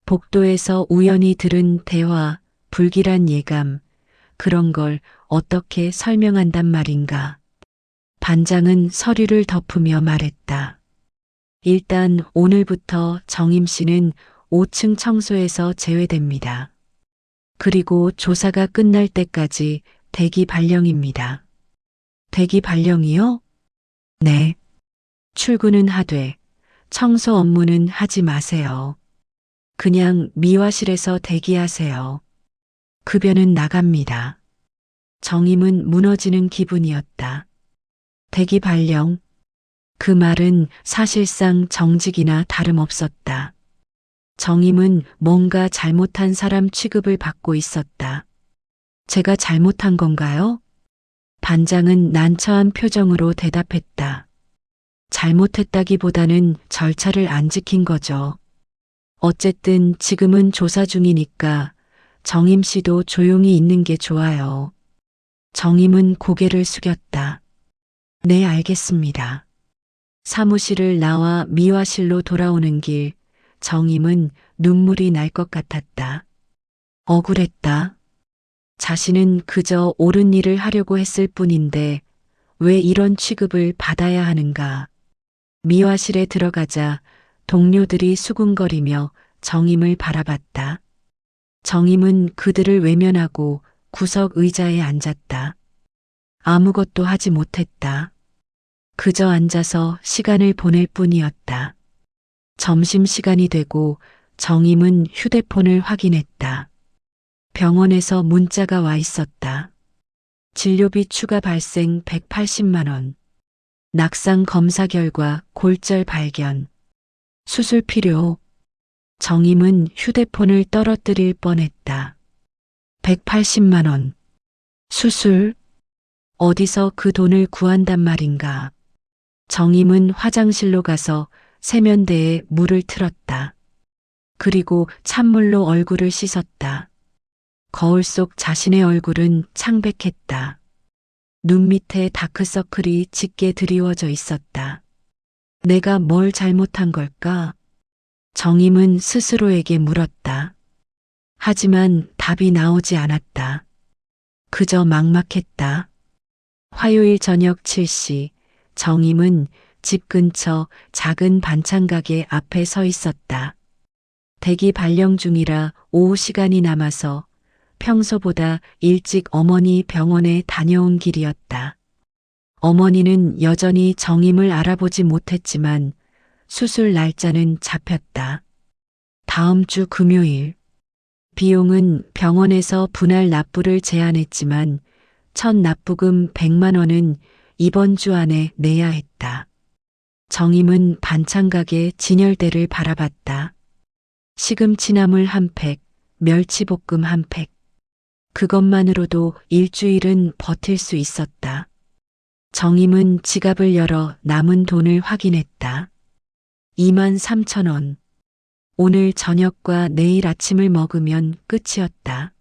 복도에서 우연히 들은 대화, 불길한 예감, 그런 걸 어떻게 설명한단 말인가. 반장은 서류를 덮으며 말했다. 일단 오늘부터 정임 씨는 5층 청소에서 제외됩니다. 그리고 조사가 끝날 때까지 대기 발령입니다. 대기 발령이요? 네. 출근은 하되 청소 업무는 하지 마세요. 그냥 미화실에서 대기하세요. 급여는 나갑니다. 정임은 무너지는 기분이었다. 대기 발령. 그 말은 사실상 정직이나 다름없었다. 정임은 뭔가 잘못한 사람 취급을 받고 있었다. 제가 잘못한 건가요? 반장은 난처한 표정으로 대답했다. 잘못했다기보다는 절차를 안 지킨 거죠. 어쨌든 지금은 조사 중이니까 정임 씨도 조용히 있는 게 좋아요. 정임은 고개를 숙였다. 네, 알겠습니다. 사무실을 나와 미화실로 돌아오는 길, 정임은 눈물이 날 것 같았다. 억울했다. 자신은 그저 옳은 일을 하려고 했을 뿐인데 왜 이런 취급을 받아야 하는가. 미화실에 들어가자 동료들이 수군거리며 정임을 바라봤다. 정임은 그들을 외면하고 구석 의자에 앉았다. 아무것도 하지 못했다. 그저 앉아서 시간을 보낼 뿐이었다. 점심시간이 되고 정임은 휴대폰을 확인했다. 병원에서 문자가 와 있었다. 진료비 추가 발생 180만 원. 낙상 검사 결과 골절 발견. 수술 필요. 정임은 휴대폰을 떨어뜨릴 뻔했다. 180만 원. 수술? 어디서 그 돈을 구한단 말인가. 정임은 화장실로 가서 세면대에 물을 틀었다. 그리고 찬물로 얼굴을 씻었다. 거울 속 자신의 얼굴은 창백했다. 눈 밑에 다크서클이 짙게 드리워져 있었다. 내가 뭘 잘못한 걸까? 정임은 스스로에게 물었다. 하지만 답이 나오지 않았다. 그저 막막했다. 화요일 저녁 7시, 정임은 집 근처 작은 반찬 가게 앞에 서 있었다. 대기 발령 중이라 오후 시간이 남아서 평소보다 일찍 어머니 병원에 다녀온 길이었다. 어머니는 여전히 정임을 알아보지 못했지만 수술 날짜는 잡혔다. 다음 주 금요일. 비용은 병원에서 분할 납부를 제안했지만 첫 납부금 100만 원은 이번 주 안에 내야 했다. 정임은 반찬 가게 진열대를 바라봤다. 시금치나물 한 팩, 멸치볶음 한 팩. 그것만으로도 일주일은 버틸 수 있었다. 정임은 지갑을 열어 남은 돈을 확인했다. 2만 3천 원. 오늘 저녁과 내일 아침을 먹으면 끝이었다.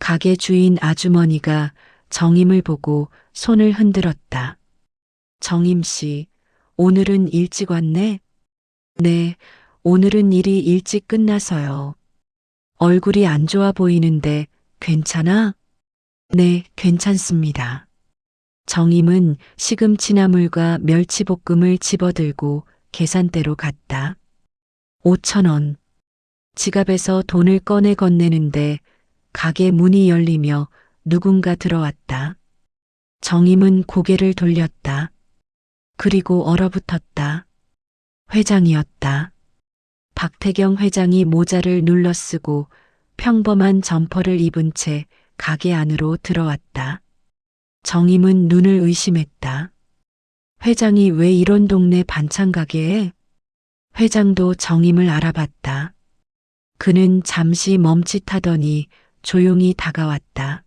가게 주인 아주머니가 정임을 보고 손을 흔들었다. 정임 씨, 오늘은 일찍 왔네? 네, 오늘은 일이 일찍 끝나서요. 얼굴이 안 좋아 보이는데 괜찮아? 네, 괜찮습니다. 정임은 시금치나물과 멸치볶음을 집어들고 계산대로 갔다. 5천 원. 지갑에서 돈을 꺼내 건네는데 가게 문이 열리며 누군가 들어왔다. 정임은 고개를 돌렸다. 그리고 얼어붙었다. 회장이었다. 박태경 회장이 모자를 눌러쓰고 평범한 점퍼를 입은 채 가게 안으로 들어왔다. 정임은 눈을 의심했다. 회장이 왜 이런 동네 반찬 가게에? 회장도 정임을 알아봤다. 그는 잠시 멈칫하더니 조용히 다가왔다.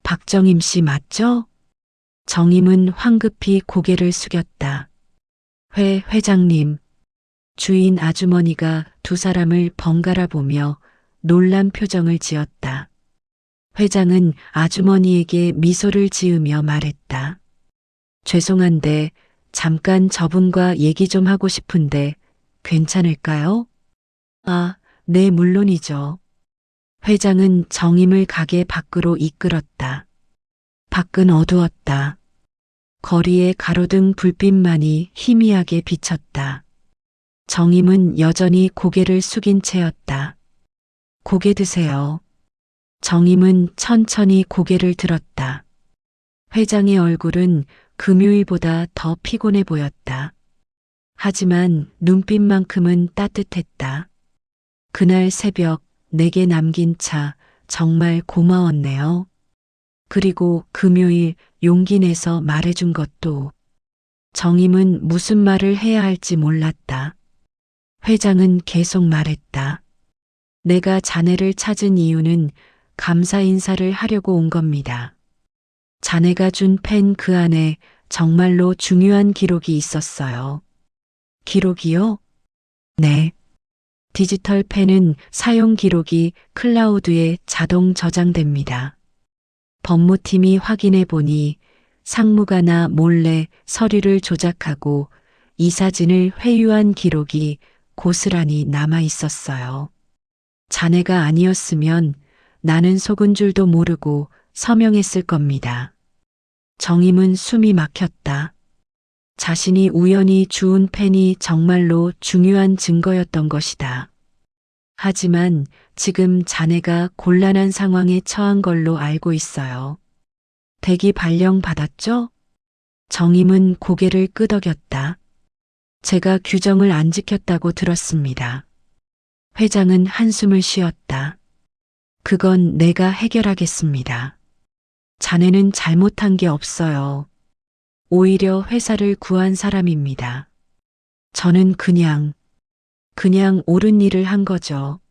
박정임 씨 맞죠? 정임은 황급히 고개를 숙였다. 회장님. 주인 아주머니가 두 사람을 번갈아 보며 놀란 표정을 지었다. 회장은 아주머니에게 미소를 지으며 말했다. 죄송한데 잠깐 저분과 얘기 좀 하고 싶은데 괜찮을까요? 아, 네, 물론이죠. 회장은 정임을 가게 밖으로 이끌었다. 밖은 어두웠다. 거리에 가로등 불빛만이 희미하게 비쳤다. 정임은 여전히 고개를 숙인 채였다. 고개 드세요. 정임은 천천히 고개를 들었다. 회장의 얼굴은 금요일보다 더 피곤해 보였다. 하지만 눈빛만큼은 따뜻했다. 그날 새벽 내게 남긴 차 정말 고마웠네요. 그리고 금요일 용기 내서 말해준 것도. 정임은 무슨 말을 해야 할지 몰랐다. 회장은 계속 말했다. 내가 자네를 찾은 이유는 감사 인사를 하려고 온 겁니다. 자네가 준 펜 그 안에 정말로 중요한 기록이 있었어요. 기록이요? 네. 디지털 펜은 사용 기록이 클라우드에 자동 저장됩니다. 법무팀이 확인해 보니 상무가나 몰래 서류를 조작하고 이 사진을 회유한 기록이 고스란히 남아 있었어요. 자네가 아니었으면 나는 속은 줄도 모르고 서명했을 겁니다. 정임은 숨이 막혔다. 자신이 우연히 주운 펜이 정말로 중요한 증거였던 것이다. 하지만 지금 자네가 곤란한 상황에 처한 걸로 알고 있어요. 대기 발령 받았죠? 정임은 고개를 끄덕였다. 제가 규정을 안 지켰다고 들었습니다. 회장은 한숨을 쉬었다. 그건 내가 해결하겠습니다. 자네는 잘못한 게 없어요. 오히려 회사를 구한 사람입니다. 저는 그냥 옳은 일을 한 거죠.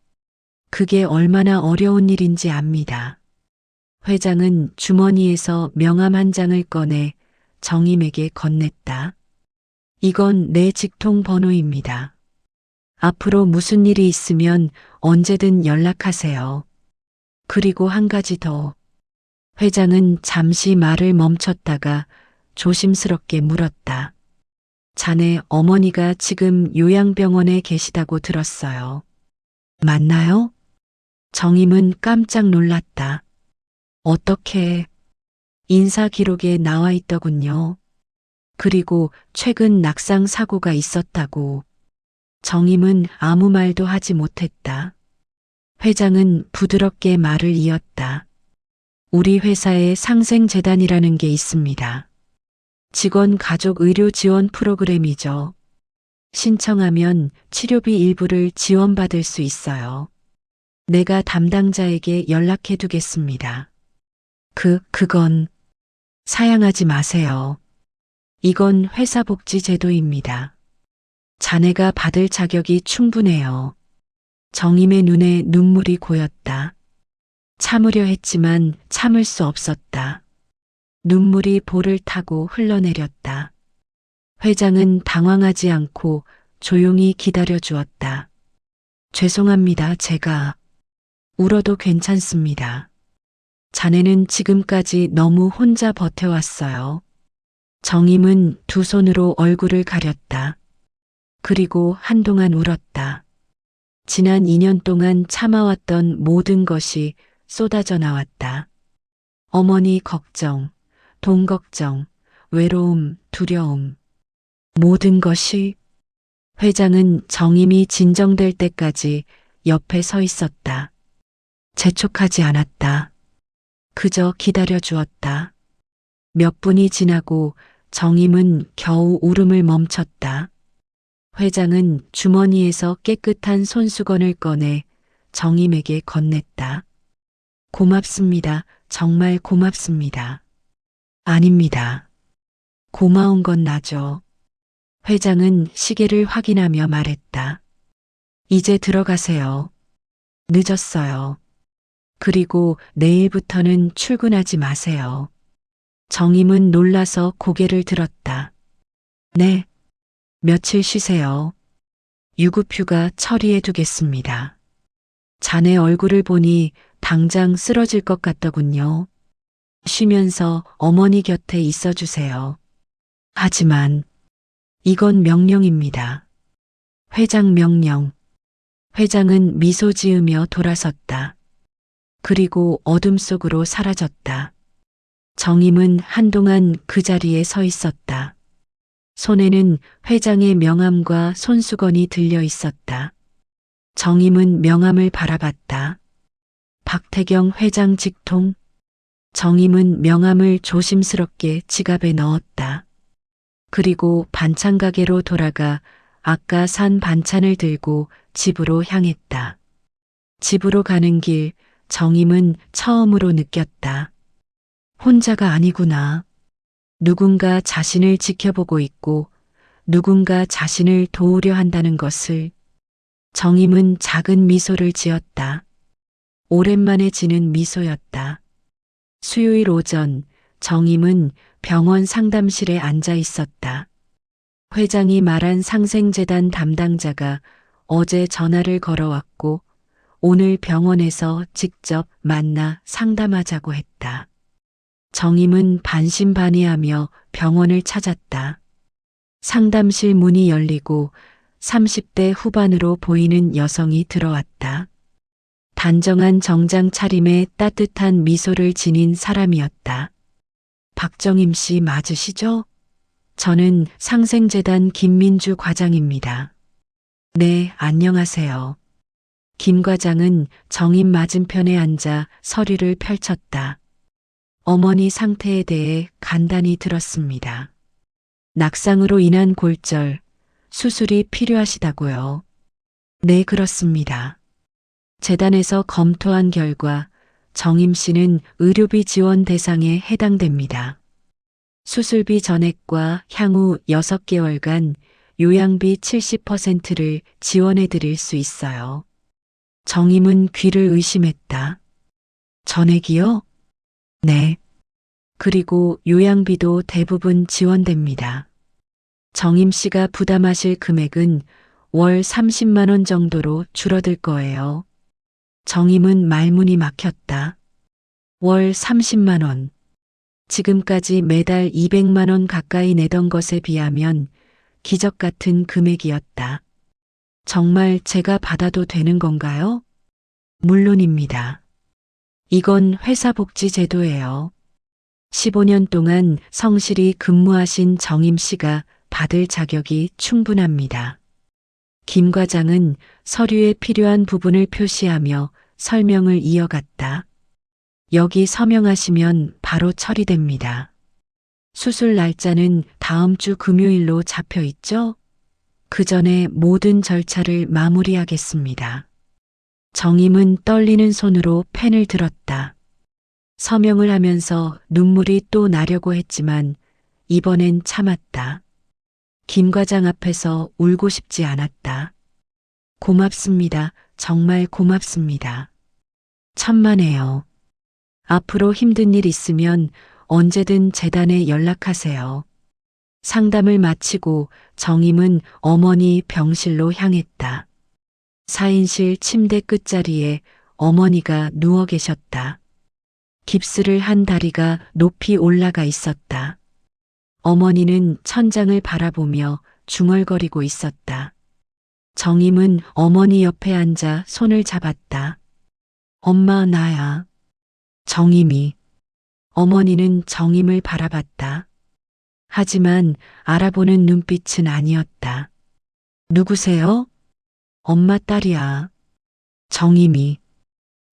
그게 얼마나 어려운 일인지 압니다. 회장은 주머니에서 명함 한 장을 꺼내 정임에게 건넸다. 이건 내 직통 번호입니다. 앞으로 무슨 일이 있으면 언제든 연락하세요. 그리고 한 가지 더. 회장은 잠시 말을 멈췄다가 조심스럽게 물었다. 자네 어머니가 지금 요양병원에 계시다고 들었어요. 맞나요? 정임은 깜짝 놀랐다. 어떻게? 인사 기록에 나와 있더군요. 그리고 최근 낙상 사고가 있었다고. 정임은 아무 말도 하지 못했다. 회장은 부드럽게 말을 이었다. 우리 회사에 상생재단이라는 게 있습니다. 직원 가족 의료 지원 프로그램이죠. 신청하면 치료비 일부를 지원받을 수 있어요. 내가 담당자에게 연락해 두겠습니다. 그건 사양하지 마세요. 이건 회사 복지 제도입니다. 자네가 받을 자격이 충분해요. 정임의 눈에 눈물이 고였다. 참으려 했지만 참을 수 없었다. 눈물이 볼을 타고 흘러내렸다. 회장은 당황하지 않고 조용히 기다려 주었다. 죄송합니다. 제가 울어도 괜찮습니다. 자네는 지금까지 너무 혼자 버텨왔어요. 정임은 두 손으로 얼굴을 가렸다. 그리고 한동안 울었다. 지난 2년 동안 참아왔던 모든 것이 쏟아져 나왔다. 어머니 걱정, 돈 걱정, 외로움, 두려움. 모든 것이. 회장은 정임이 진정될 때까지 옆에 서 있었다. 재촉하지 않았다. 그저 기다려 주었다. 몇 분이 지나고 정임은 겨우 울음을 멈췄다. 회장은 주머니에서 깨끗한 손수건을 꺼내 정임에게 건넸다. 고맙습니다. 정말 고맙습니다. 아닙니다. 고마운 건 나죠. 회장은 시계를 확인하며 말했다. 이제 들어가세요. 늦었어요. 그리고 내일부터는 출근하지 마세요. 정임은 놀라서 고개를 들었다. 네. 며칠 쉬세요. 유급휴가 처리해 두겠습니다. 자네 얼굴을 보니 당장 쓰러질 것 같더군요. 쉬면서 어머니 곁에 있어 주세요. 하지만 이건 명령입니다. 회장 명령. 회장은 미소 지으며 돌아섰다. 그리고 어둠 속으로 사라졌다. 정임은 한동안 그 자리에 서 있었다. 손에는 회장의 명함과 손수건이 들려 있었다. 정임은 명함을 바라봤다. 박태경 회장 직통. 정임은 명함을 조심스럽게 지갑에 넣었다. 그리고 반찬 가게로 돌아가 아까 산 반찬을 들고 집으로 향했다. 집으로 가는 길 정임은 처음으로 느꼈다. 혼자가 아니구나. 누군가 자신을 지켜보고 있고 누군가 자신을 도우려 한다는 것을. 정임은 작은 미소를 지었다. 오랜만에 지는 미소였다. 수요일 오전 정임은 병원 상담실에 앉아 있었다. 회장이 말한 상생재단 담당자가 어제 전화를 걸어왔고 오늘 병원에서 직접 만나 상담하자고 했다. 정임은 반신반의하며 병원을 찾았다. 상담실 문이 열리고 30대 후반으로 보이는 여성이 들어왔다. 단정한 정장 차림에 따뜻한 미소를 지닌 사람이었다. 박정임 씨 맞으시죠? 저는 상생재단 김민주 과장입니다. 네, 안녕하세요. 김 과장은 정임 맞은편에 앉아 서류를 펼쳤다. 어머니 상태에 대해 간단히 들었습니다. 낙상으로 인한 골절, 수술이 필요하시다고요. 네, 그렇습니다. 재단에서 검토한 결과 정임 씨는 의료비 지원 대상에 해당됩니다. 수술비 전액과 향후 6개월간 요양비 70%를 지원해 드릴 수 있어요. 정임은 귀를 의심했다. 전액이요? 네. 그리고 요양비도 대부분 지원됩니다. 정임 씨가 부담하실 금액은 월 30만 원 정도로 줄어들 거예요. 정임은 말문이 막혔다. 월 30만 원. 지금까지 매달 200만 원 가까이 내던 것에 비하면 기적 같은 금액이었다. 정말 제가 받아도 되는 건가요? 물론입니다. 이건 회사 복지 제도예요. 15년 동안 성실히 근무하신 정임 씨가 받을 자격이 충분합니다. 김 과장은 서류에 필요한 부분을 표시하며 설명을 이어갔다. 여기 서명하시면 바로 처리됩니다. 수술 날짜는 다음 주 금요일로 잡혀 있죠? 그 전에 모든 절차를 마무리하겠습니다. 정임은 떨리는 손으로 펜을 들었다. 서명을 하면서 눈물이 또 나려고 했지만 이번엔 참았다. 김 과장 앞에서 울고 싶지 않았다. 고맙습니다. 정말 고맙습니다. 천만에요. 앞으로 힘든 일 있으면 언제든 재단에 연락하세요. 상담을 마치고 정임은 어머니 병실로 향했다. 4인실 침대 끝자리에 어머니가 누워 계셨다. 깁스를 한 다리가 높이 올라가 있었다. 어머니는 천장을 바라보며 중얼거리고 있었다. 정임은 어머니 옆에 앉아 손을 잡았다. 엄마, 나야. 정임이. 어머니는 정임을 바라봤다. 하지만 알아보는 눈빛은 아니었다. 누구세요? 엄마 딸이야. 정임이.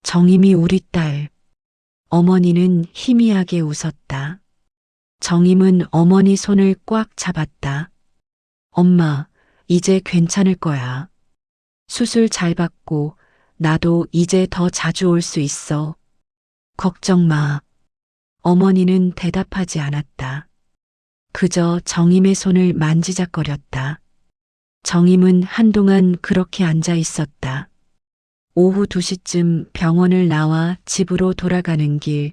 정임이 우리 딸. 어머니는 희미하게 웃었다. 정임은 어머니 손을 꽉 잡았다. 엄마, 이제 괜찮을 거야. 수술 잘 받고 나도 이제 더 자주 올 수 있어. 걱정 마. 어머니는 대답하지 않았다. 그저 정임의 손을 만지작거렸다. 정임은 한동안 그렇게 앉아 있었다. 오후 2시쯤 병원을 나와 집으로 돌아가는 길,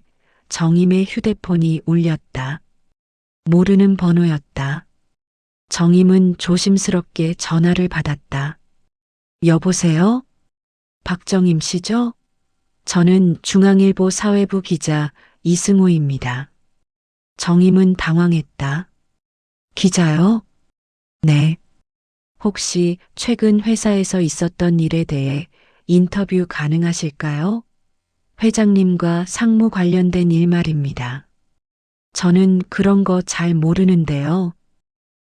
정임의 휴대폰이 울렸다. 모르는 번호였다. 정임은 조심스럽게 전화를 받았다. 여보세요? 박정임 씨죠? 저는 중앙일보 사회부 기자 이승우입니다. 정임은 당황했다. 기자요? 네. 혹시 최근 회사에서 있었던 일에 대해 인터뷰 가능하실까요? 회장님과 상무 관련된 일 말입니다. 저는 그런 거 잘 모르는데요.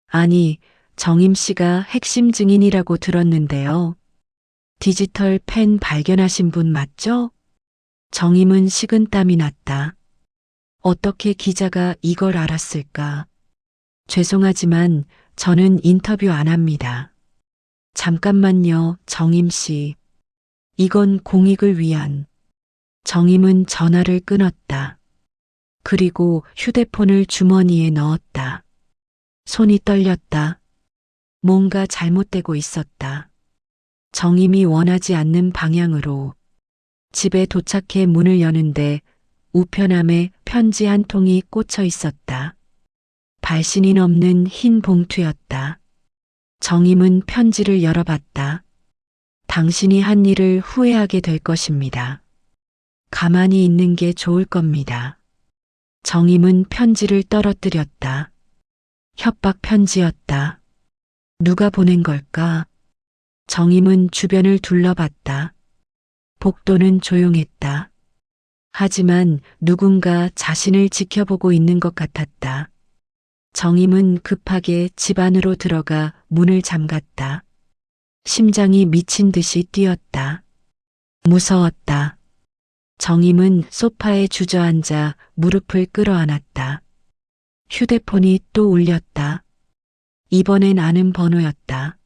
아니, 정임 씨가 핵심 증인이라고 들었는데요. 디지털 펜 발견하신 분 맞죠? 정임은 식은땀이 났다. 어떻게 기자가 이걸 알았을까? 죄송하지만 저는 인터뷰 안 합니다. 잠깐만요, 정임 씨. 이건 공익을 위한. 정임은 전화를 끊었다. 그리고 휴대폰을 주머니에 넣었다. 손이 떨렸다. 뭔가 잘못되고 있었다. 정임이 원하지 않는 방향으로. 집에 도착해 문을 여는데 우편함에 편지 한 통이 꽂혀 있었다. 발신이 넘는 흰 봉투였다. 정임은 편지를 열어봤다. 당신이 한 일을 후회하게 될 것입니다. 가만히 있는 게 좋을 겁니다. 정임은 편지를 떨어뜨렸다. 협박 편지였다. 누가 보낸 걸까? 정임은 주변을 둘러봤다. 복도는 조용했다. 하지만 누군가 자신을 지켜보고 있는 것 같았다. 정임은 급하게 집 안으로 들어가 문을 잠갔다. 심장이 미친 듯이 뛰었다. 무서웠다. 정임은 소파에 주저앉아 무릎을 끌어안았다. 휴대폰이 또 울렸다. 이번엔 아는 번호였다.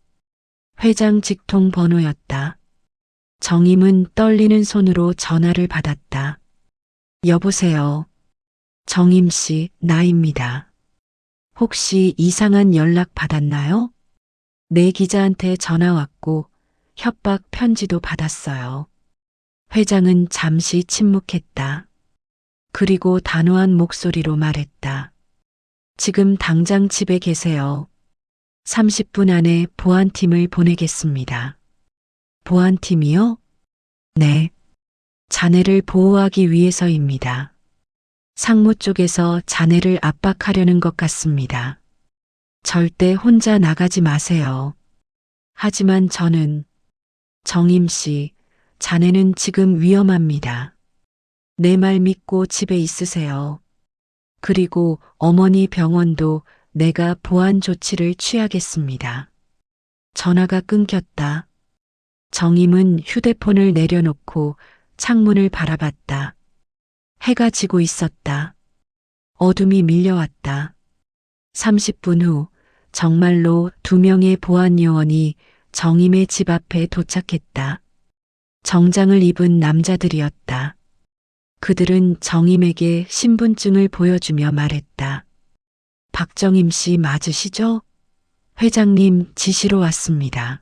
회장 직통 번호였다. 정임은 떨리는 손으로 전화를 받았다. 여보세요. 정임 씨, 나입니다. 혹시 이상한 연락 받았나요? 내 기자한테 전화 왔고 협박 편지도 받았어요. 회장은 잠시 침묵했다. 그리고 단호한 목소리로 말했다. 지금 당장 집에 계세요. 30분 안에 보안팀을 보내겠습니다. 보안팀이요? 네. 자네를 보호하기 위해서입니다. 상무 쪽에서 자네를 압박하려는 것 같습니다. 절대 혼자 나가지 마세요. 하지만 저는, 정임 씨, 자네는 지금 위험합니다. 내 말 믿고 집에 있으세요. 그리고 어머니 병원도 내가 보안 조치를 취하겠습니다. 전화가 끊겼다. 정임은 휴대폰을 내려놓고 창문을 바라봤다. 해가 지고 있었다. 어둠이 밀려왔다. 30분 후 정말로 2명의 보안 요원이 정임의 집 앞에 도착했다. 정장을 입은 남자들이었다. 그들은 정임에게 신분증을 보여주며 말했다. 박정임 씨 맞으시죠? 회장님 지시로 왔습니다.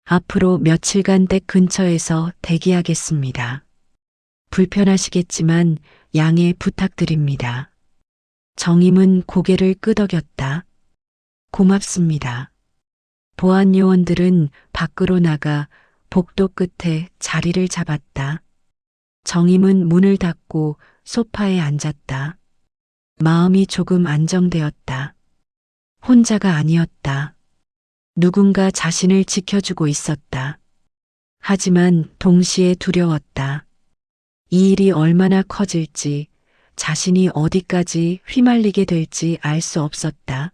앞으로 며칠간 댁 근처에서 대기하겠습니다. 불편하시겠지만 양해 부탁드립니다. 정임은 고개를 끄덕였다. 고맙습니다. 보안 요원들은 밖으로 나가 복도 끝에 자리를 잡았다. 정임은 문을 닫고 소파에 앉았다. 마음이 조금 안정되었다. 혼자가 아니었다. 누군가 자신을 지켜주고 있었다. 하지만 동시에 두려웠다. 이 일이 얼마나 커질지, 자신이 어디까지 휘말리게 될지 알 수 없었다.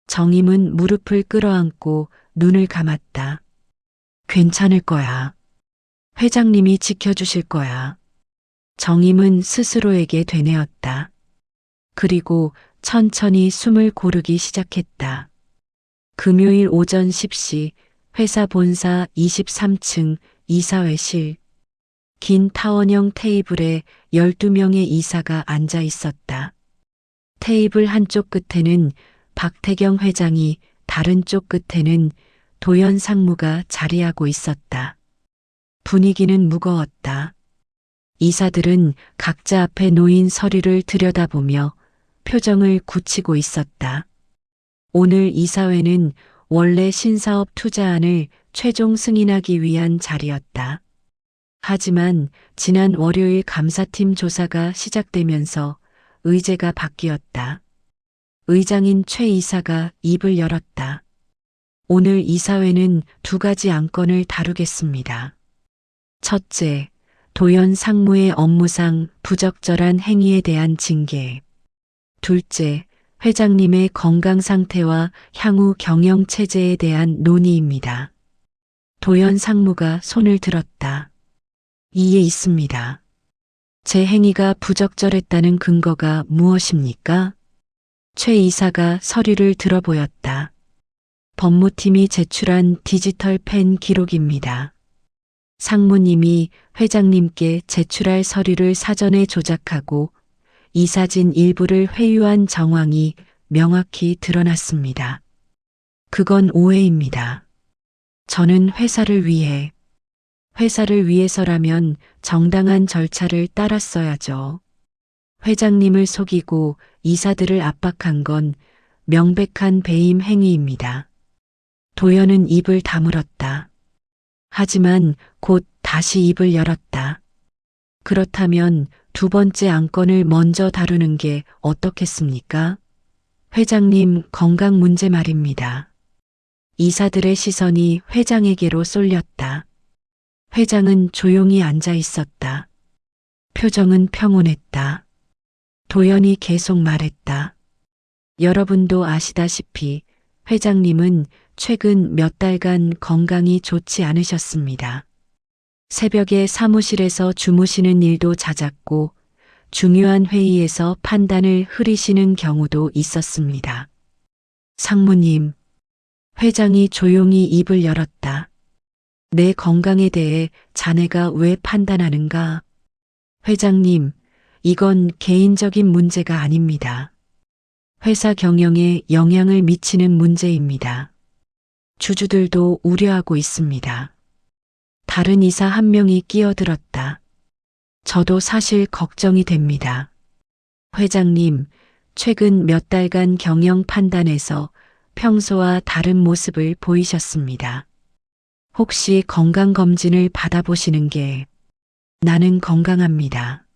정임은 무릎을 끌어안고 눈을 감았다. 괜찮을 거야. 회장님이 지켜주실 거야. 정임은 스스로에게 되뇌었다. 그리고 천천히 숨을 고르기 시작했다. 금요일 오전 10시 회사 본사 23층 이사회실. 긴 타원형 테이블에 12명의 이사가 앉아 있었다. 테이블 한쪽 끝에는 박태경 회장이, 다른 쪽 끝에는 도연 상무가 자리하고 있었다. 분위기는 무거웠다. 이사들은 각자 앞에 놓인 서류를 들여다보며 표정을 굳히고 있었다. 오늘 이사회는 원래 신사업 투자안을 최종 승인하기 위한 자리였다. 하지만 지난 월요일 감사팀 조사가 시작되면서 의제가 바뀌었다. 의장인 최 이사가 입을 열었다. 오늘 이사회는 두 가지 안건을 다루겠습니다. 첫째, 도연 상무의 업무상 부적절한 행위에 대한 징계. 둘째, 회장님의 건강 상태와 향후 경영 체제에 대한 논의입니다. 도연 상무가 손을 들었다. 이에 있습니다. 제 행위가 부적절했다는 근거가 무엇입니까? 최 이사가 서류를 들어보였다. 법무팀이 제출한 디지털 펜 기록입니다. 상무님이 회장님께 제출할 서류를 사전에 조작하고 이 사진 일부를 회유한 정황이 명확히 드러났습니다. 그건 오해입니다. 저는 회사를 위해서라면 정당한 절차를 따랐어야죠. 회장님을 속이고 이사들을 압박한 건 명백한 배임 행위입니다. 도연은 입을 다물었다. 하지만 곧 다시 입을 열었다. 그렇다면 두 번째 안건을 먼저 다루는 게 어떻겠습니까? 회장님 건강 문제 말입니다. 이사들의 시선이 회장에게로 쏠렸다. 회장은 조용히 앉아 있었다. 표정은 평온했다. 도연이 계속 말했다. 여러분도 아시다시피 회장님은 최근 몇 달간 건강이 좋지 않으셨습니다. 새벽에 사무실에서 주무시는 일도 잦았고 중요한 회의에서 판단을 흐리시는 경우도 있었습니다. 상무님, 회장이 조용히 입을 열었다. 내 건강에 대해 자네가 왜 판단하는가? 회장님, 이건 개인적인 문제가 아닙니다. 회사 경영에 영향을 미치는 문제입니다. 주주들도 우려하고 있습니다. 다른 이사 한 명이 끼어들었다. 저도 사실 걱정이 됩니다. 회장님, 최근 몇 달간 경영 판단에서 평소와 다른 모습을 보이셨습니다. 혹시 건강검진을 받아보시는 게... 나는 건강합니다.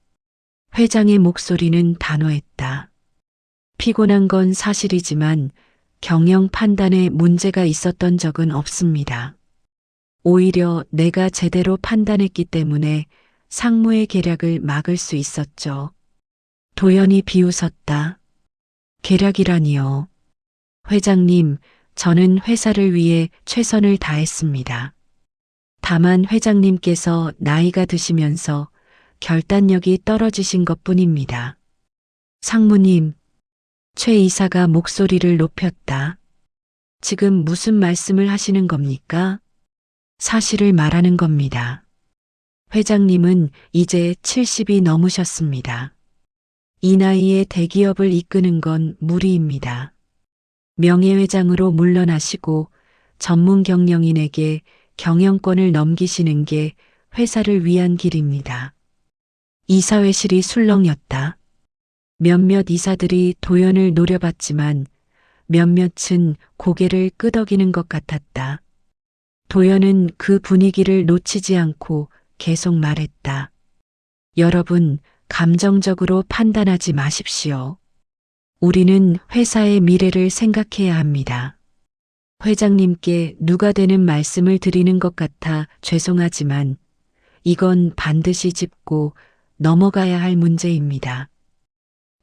회장의 목소리는 단호했다. 피곤한 건 사실이지만 경영 판단에 문제가 있었던 적은 없습니다. 오히려 내가 제대로 판단했기 때문에 상무의 계략을 막을 수 있었죠. 도연이 비웃었다. 계략이라니요. 회장님, 저는 회사를 위해 최선을 다했습니다. 다만 회장님께서 나이가 드시면서 결단력이 떨어지신 것뿐입니다. 상무님, 최 이사가 목소리를 높였다. 지금 무슨 말씀을 하시는 겁니까? 사실을 말하는 겁니다. 회장님은 이제 70이 넘으셨습니다. 이 나이에 대기업을 이끄는 건 무리입니다. 명예회장으로 물러나시고 전문 경영인에게 경영권을 넘기시는 게 회사를 위한 길입니다. 이사회실이 술렁였다. 몇몇 이사들이 도연을 노려봤지만 몇몇은 고개를 끄덕이는 것 같았다. 도연은 그 분위기를 놓치지 않고 계속 말했다. 여러분, 감정적으로 판단하지 마십시오. 우리는 회사의 미래를 생각해야 합니다. 회장님께 누가 되는 말씀을 드리는 것 같아 죄송하지만 이건 반드시 짚고 넘어가야 할 문제입니다.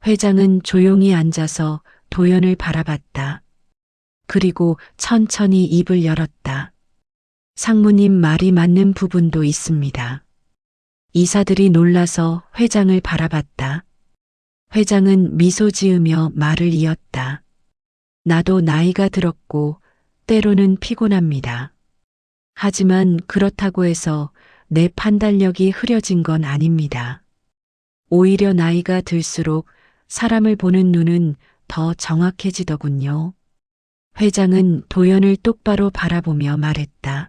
회장은 조용히 앉아서 도연을 바라봤다. 그리고 천천히 입을 열었다. 상무님 말이 맞는 부분도 있습니다. 이사들이 놀라서 회장을 바라봤다. 회장은 미소 지으며 말을 이었다. 나도 나이가 들었고 때로는 피곤합니다. 하지만 그렇다고 해서 내 판단력이 흐려진 건 아닙니다. 오히려 나이가 들수록 사람을 보는 눈은 더 정확해지더군요. 회장은 도연을 똑바로 바라보며 말했다.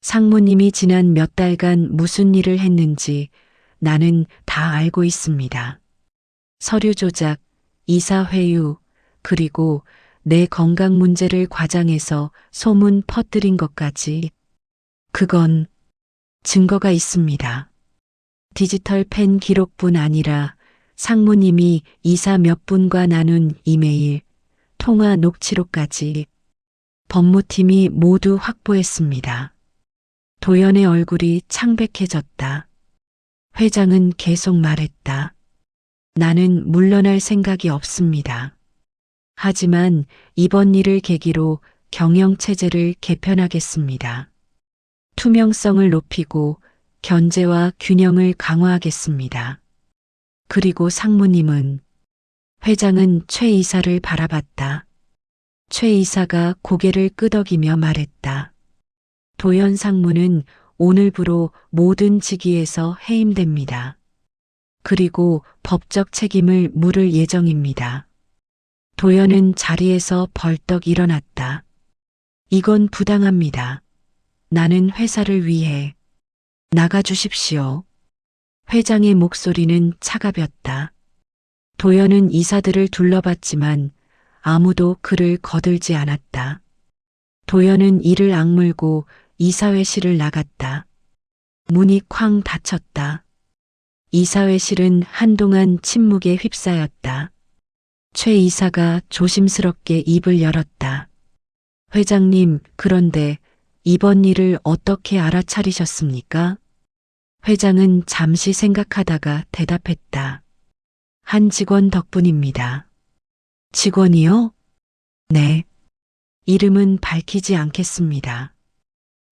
상무님이 지난 몇 달간 무슨 일을 했는지 나는 다 알고 있습니다. 서류 조작, 이사 회유, 그리고 내 건강 문제를 과장해서 소문 퍼뜨린 것까지. 그건 증거가 있습니다. 디지털 펜 기록뿐 아니라 상무님이 이사 몇 분과 나눈 이메일, 통화 녹취록까지 법무팀이 모두 확보했습니다. 도연의 얼굴이 창백해졌다. 회장은 계속 말했다. 나는 물러날 생각이 없습니다. 하지만 이번 일을 계기로 경영체제를 개편하겠습니다. 투명성을 높이고 견제와 균형을 강화하겠습니다. 그리고 상무님은, 회장은 최 이사를 바라봤다. 최 이사가 고개를 끄덕이며 말했다. 도연 상무는 오늘부로 모든 직위에서 해임됩니다. 그리고 법적 책임을 물을 예정입니다. 도연은 자리에서 벌떡 일어났다. 이건 부당합니다. 나는 회사를 위해 나가주십시오. 회장의 목소리는 차가웠다. 도연은 이사들을 둘러봤지만 아무도 그를 거들지 않았다. 도연은 이를 악물고 이사회실을 나갔다. 문이 쾅 닫혔다. 이사회실은 한동안 침묵에 휩싸였다. 최 이사가 조심스럽게 입을 열었다. 회장님, 그런데 이번 일을 어떻게 알아차리셨습니까? 회장은 잠시 생각하다가 대답했다. 한 직원 덕분입니다. 직원이요? 네. 이름은 밝히지 않겠습니다.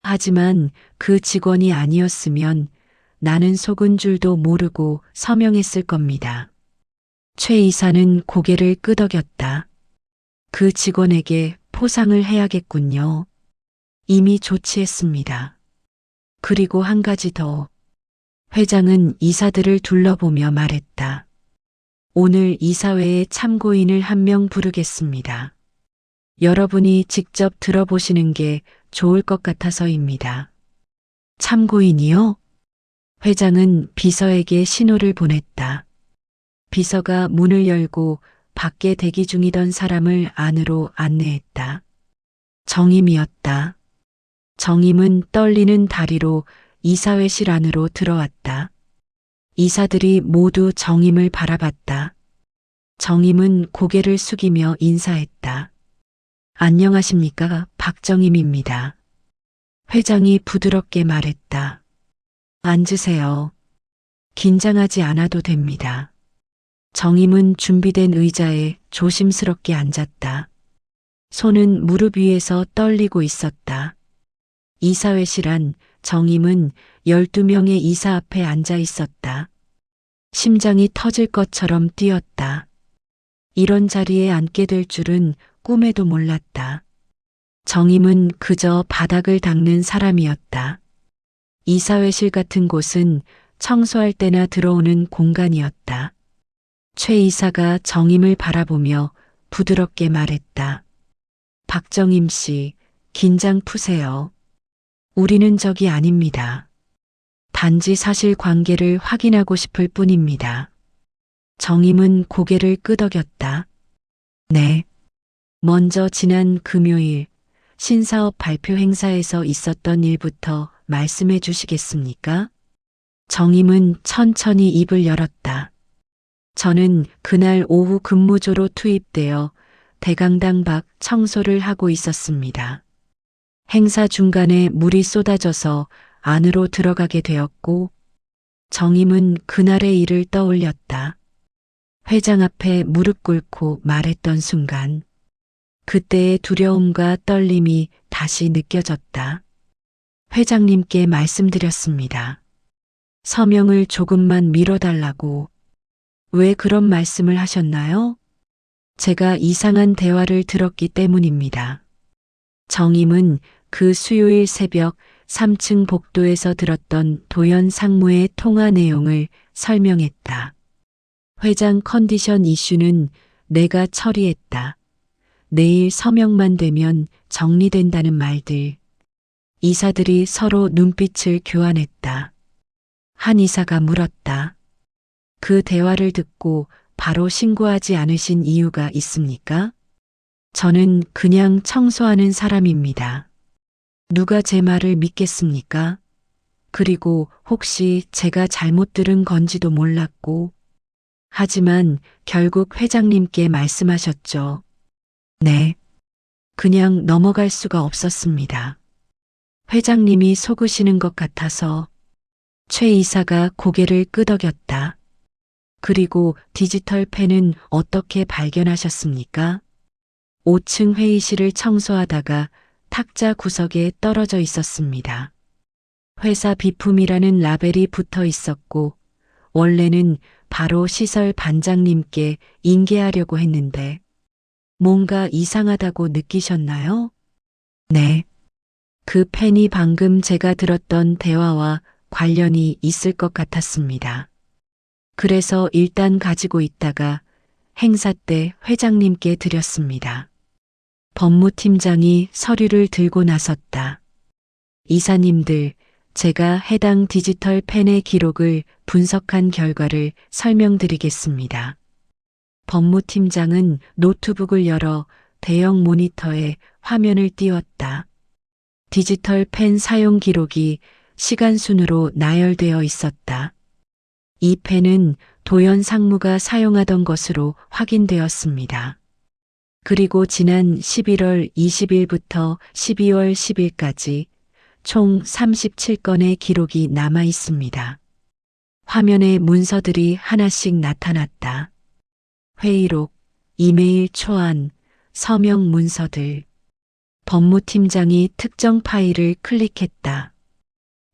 하지만 그 직원이 아니었으면 나는 속은 줄도 모르고 서명했을 겁니다. 최 이사는 고개를 끄덕였다. 그 직원에게 포상을 해야겠군요. 이미 조치했습니다. 그리고 한 가지 더. 회장은 이사들을 둘러보며 말했다. 오늘 이사회에 참고인을 한 명 부르겠습니다. 여러분이 직접 들어보시는 게 좋을 것 같아서입니다. 참고인이요? 회장은 비서에게 신호를 보냈다. 비서가 문을 열고 밖에 대기 중이던 사람을 안으로 안내했다. 정임이었다. 정임은 떨리는 다리로 이사회실 안으로 들어왔다. 이사들이 모두 정임을 바라봤다. 정임은 고개를 숙이며 인사했다. 안녕하십니까, 박정임입니다. 회장이 부드럽게 말했다. 앉으세요. 긴장하지 않아도 됩니다. 정임은 준비된 의자에 조심스럽게 앉았다. 손은 무릎 위에서 떨리고 있었다. 이사회실 안 정임은 12명의 이사 앞에 앉아 있었다. 심장이 터질 것처럼 뛰었다. 이런 자리에 앉게 될 줄은 꿈에도 몰랐다. 정임은 그저 바닥을 닦는 사람이었다. 이사회실 같은 곳은 청소할 때나 들어오는 공간이었다. 최 이사가 정임을 바라보며 부드럽게 말했다. 박정임 씨, 긴장 푸세요. 우리는 적이 아닙니다. 단지 사실관계를 확인하고 싶을 뿐입니다. 정임은 고개를 끄덕였다. 네. 먼저 지난 금요일 신사업 발표 행사에서 있었던 일부터 말씀해 주시겠습니까? 정임은 천천히 입을 열었다. 저는 그날 오후 근무조로 투입되어 대강당 밖 청소를 하고 있었습니다. 행사 중간에 물이 쏟아져서 안으로 들어가게 되었고, 정임은 그날의 일을 떠올렸다. 회장 앞에 무릎 꿇고 말했던 순간, 그때의 두려움과 떨림이 다시 느껴졌다. 회장님께 말씀드렸습니다. 서명을 조금만 미뤄달라고. 왜 그런 말씀을 하셨나요? 제가 이상한 대화를 들었기 때문입니다. 정임은 그 수요일 새벽 3층 복도에서 들었던 도연 상무의 통화 내용을 설명했다. 회장 컨디션 이슈는 내가 처리했다. 내일 서명만 되면 정리된다는 말들. 이사들이 서로 눈빛을 교환했다. 한 이사가 물었다. 그 대화를 듣고 바로 신고하지 않으신 이유가 있습니까? 저는 그냥 청소하는 사람입니다. 누가 제 말을 믿겠습니까? 그리고 혹시 제가 잘못 들은 건지도 몰랐고. 하지만 결국 회장님께 말씀하셨죠. 네. 그냥 넘어갈 수가 없었습니다. 회장님이 속으시는 것 같아서. 최 이사가 고개를 끄덕였다. 그리고 디지털 펜은 어떻게 발견하셨습니까? 5층 회의실을 청소하다가 탁자 구석에 떨어져 있었습니다. 회사 비품이라는 라벨이 붙어 있었고, 원래는 바로 시설 반장님께 인계하려고 했는데, 뭔가 이상하다고 느끼셨나요? 네. 그 펜이 방금 제가 들었던 대화와 관련이 있을 것 같았습니다. 그래서 일단 가지고 있다가 행사 때 회장님께 드렸습니다. 법무팀장이 서류를 들고 나섰다. 이사님들, 제가 해당 디지털 펜의 기록을 분석한 결과를 설명드리겠습니다. 법무팀장은 노트북을 열어 대형 모니터에 화면을 띄웠다. 디지털 펜 사용 기록이 시간 순으로 나열되어 있었다. 이 펜은 도연 상무가 사용하던 것으로 확인되었습니다. 그리고 지난 11월 20일부터 12월 10일까지 총 37건의 기록이 남아 있습니다. 화면에 문서들이 하나씩 나타났다. 회의록, 이메일 초안, 서명 문서들. 법무팀장이 특정 파일을 클릭했다.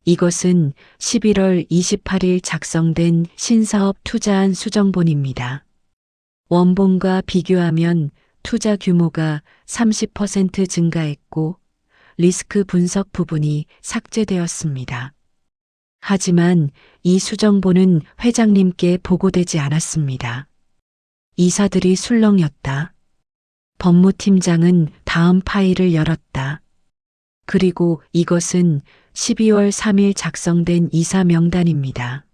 이것은 11월 28일 작성된 신사업 투자안 수정본입니다. 원본과 비교하면 투자 규모가 30% 증가했고 리스크 분석 부분이 삭제되었습니다. 하지만 이 수정본은 회장님께 보고되지 않았습니다. 이사들이 술렁였다. 법무팀장은 다음 파일을 열었다. 그리고 이것은 12월 3일 작성된 이사 명단입니다.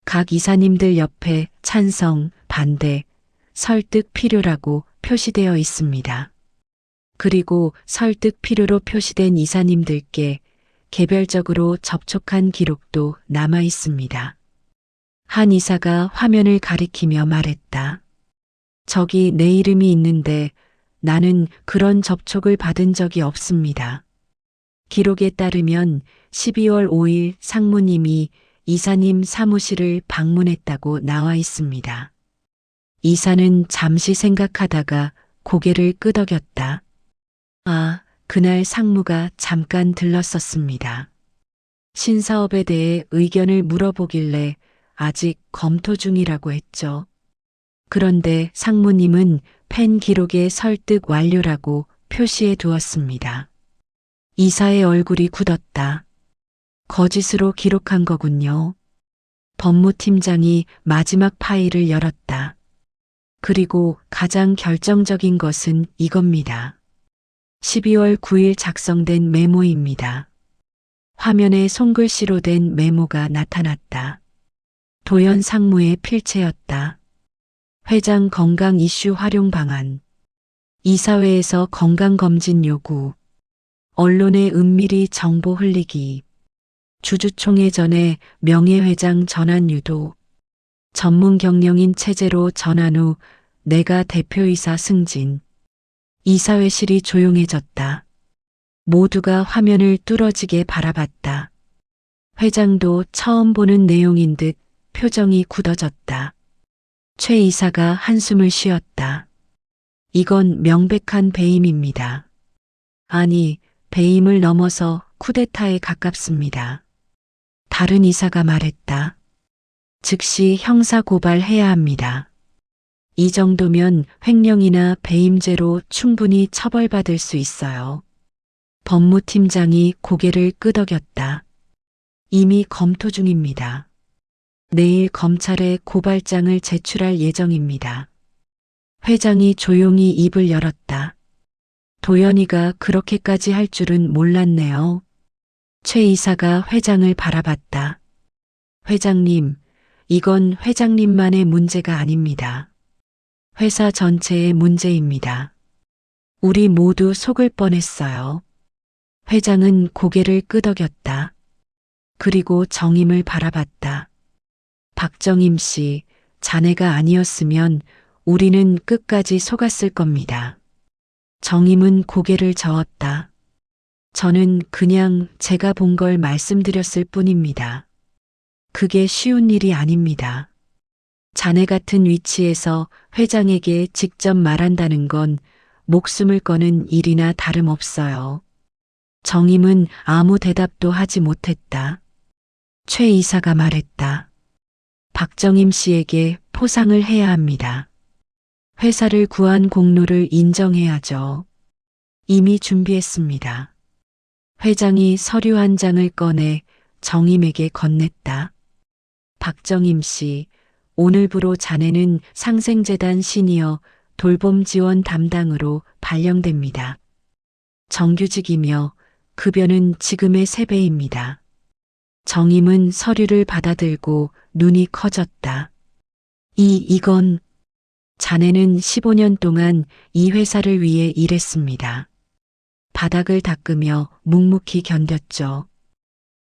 각 이사님들 옆에 찬성, 반대, 설득 필요라고 표시되어 있습니다. 그리고 설득 필요로 표시된 이사님들께 개별적으로 접촉한 기록도 남아 있습니다. 한 이사가 화면을 가리키며 말했다. 저기 내 이름이 있는데 나는 그런 접촉을 받은 적이 없습니다. 기록에 따르면 12월 5일 상무님이 이사님 사무실을 방문했다고 나와 있습니다. 이사는 잠시 생각하다가 고개를 끄덕였다. 아, 그날 상무가 잠깐 들렀었습니다. 신사업에 대해 의견을 물어보길래 아직 검토 중이라고 했죠. 그런데 상무님은 펜 기록에 설득 완료라고 표시해 두었습니다. 이사의 얼굴이 굳었다. 거짓으로 기록한 거군요. 법무팀장이 마지막 파일을 열었다. 그리고 가장 결정적인 것은 이겁니다. 12월 9일 작성된 메모입니다. 화면에 손글씨로 된 메모가 나타났다. 도연 상무의 필체였다. 회장 건강 이슈 활용 방안. 이사회에서 건강검진 요구. 언론에 은밀히 정보 흘리기. 주주총회 전에 명예회장 전환 유도. 전문 경영인 체제로 전환 후 내가 대표이사 승진. 이사회실이 조용해졌다. 모두가 화면을 뚫어지게 바라봤다. 회장도 처음 보는 내용인 듯 표정이 굳어졌다. 최 이사가 한숨을 쉬었다. 이건 명백한 배임입니다. 아니, 배임을 넘어서 쿠데타에 가깝습니다. 다른 이사가 말했다. 즉시 형사 고발해야 합니다. 이 정도면 횡령이나 배임죄로 충분히 처벌받을 수 있어요. 법무팀장이 고개를 끄덕였다. 이미 검토 중입니다. 내일 검찰에 고발장을 제출할 예정입니다. 회장이 조용히 입을 열었다. 도연이가 그렇게까지 할 줄은 몰랐네요. 최 이사가 회장을 바라봤다. 회장님, 이건 회장님만의 문제가 아닙니다. 회사 전체의 문제입니다. 우리 모두 속을 뻔했어요. 회장은 고개를 끄덕였다. 그리고 정임을 바라봤다. 박정임 씨, 자네가 아니었으면 우리는 끝까지 속았을 겁니다. 정임은 고개를 저었다. 저는 그냥 제가 본 걸 말씀드렸을 뿐입니다. 그게 쉬운 일이 아닙니다. 자네 같은 위치에서 회장에게 직접 말한다는 건 목숨을 거는 일이나 다름없어요. 정임은 아무 대답도 하지 못했다. 최 이사가 말했다. 박정임 씨에게 포상을 해야 합니다. 회사를 구한 공로를 인정해야죠. 이미 준비했습니다. 회장이 서류 한 장을 꺼내 정임에게 건넸다. 박정임 씨, 오늘부로 자네는 상생재단 시니어 돌봄 지원 담당으로 발령됩니다. 정규직이며 급여는 지금의 3배입니다. 정임은 서류를 받아들고 눈이 커졌다. 이건 자네는 15년 동안 이 회사를 위해 일했습니다. 바닥을 닦으며 묵묵히 견뎠죠.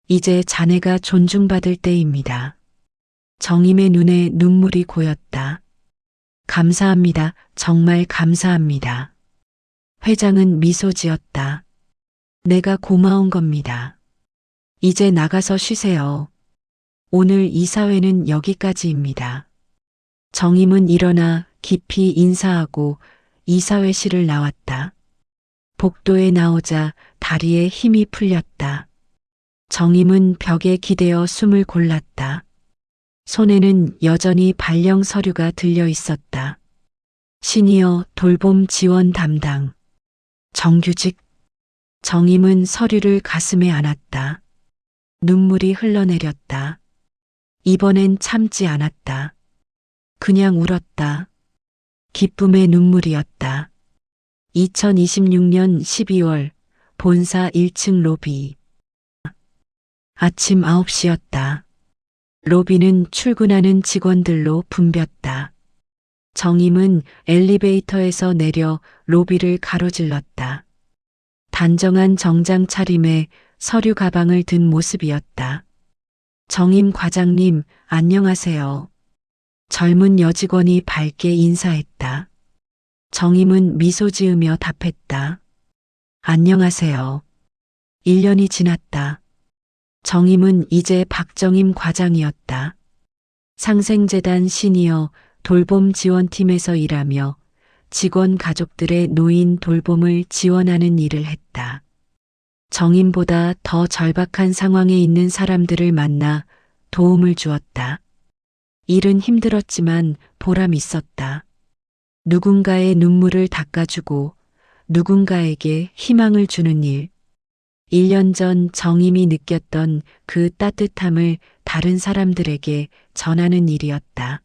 이제 자네가 존중받을 때입니다. 정임의 눈에 눈물이 고였다. 감사합니다. 정말 감사합니다. 회장은 미소 지었다. 내가 고마운 겁니다. 이제 나가서 쉬세요. 오늘 이사회는 여기까지입니다. 정임은 일어나 깊이 인사하고 이사회실을 나왔다. 복도에 나오자 다리에 힘이 풀렸다. 정임은 벽에 기대어 숨을 골랐다. 손에는 여전히 발령 서류가 들려 있었다. 시니어 돌봄 지원 담당. 정규직. 정임은 서류를 가슴에 안았다. 눈물이 흘러내렸다. 이번엔 참지 않았다. 그냥 울었다. 기쁨의 눈물이었다. 2026년 12월 본사 1층 로비. 아침 9시였다. 로비는 출근하는 직원들로 붐볐다. 정임은 엘리베이터에서 내려 로비를 가로질렀다. 단정한 정장 차림에 서류 가방을 든 모습이었다. 정임 과장님, 안녕하세요. 젊은 여직원이 밝게 인사했다. 정임은 미소 지으며 답했다. 안녕하세요. 1년이 지났다. 정임은 이제 박정임 과장이었다. 상생재단 시니어 돌봄 지원팀에서 일하며 직원 가족들의 노인 돌봄을 지원하는 일을 했다. 정임보다 더 절박한 상황에 있는 사람들을 만나 도움을 주었다. 일은 힘들었지만 보람 있었다. 누군가의 눈물을 닦아주고 누군가에게 희망을 주는 일. 1년 전 정임이 느꼈던 그 따뜻함을 다른 사람들에게 전하는 일이었다.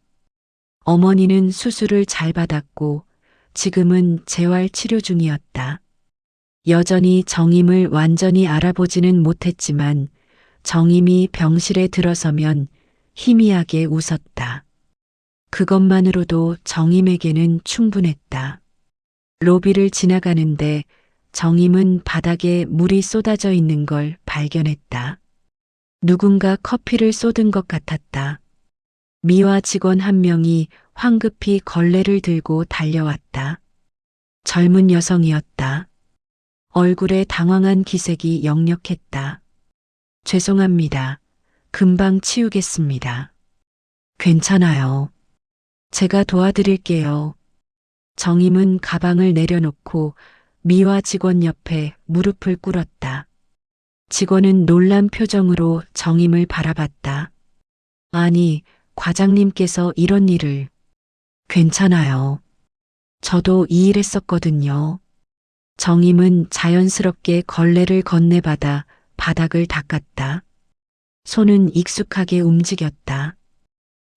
어머니는 수술을 잘 받았고 지금은 재활 치료 중이었다. 여전히 정임을 완전히 알아보지는 못했지만 정임이 병실에 들어서면 희미하게 웃었다. 그것만으로도 정임에게는 충분했다. 로비를 지나가는데 정임은 바닥에 물이 쏟아져 있는 걸 발견했다. 누군가 커피를 쏟은 것 같았다. 미화 직원 한 명이 황급히 걸레를 들고 달려왔다. 젊은 여성이었다. 얼굴에 당황한 기색이 역력했다. 죄송합니다. 금방 치우겠습니다. 괜찮아요. 제가 도와드릴게요. 정임은 가방을 내려놓고 미화 직원 옆에 무릎을 꿇었다. 직원은 놀란 표정으로 정임을 바라봤다. 아니, 과장님께서 이런 일을. 괜찮아요. 저도 이 일 했었거든요. 정임은 자연스럽게 걸레를 건네받아 바닥을 닦았다. 손은 익숙하게 움직였다.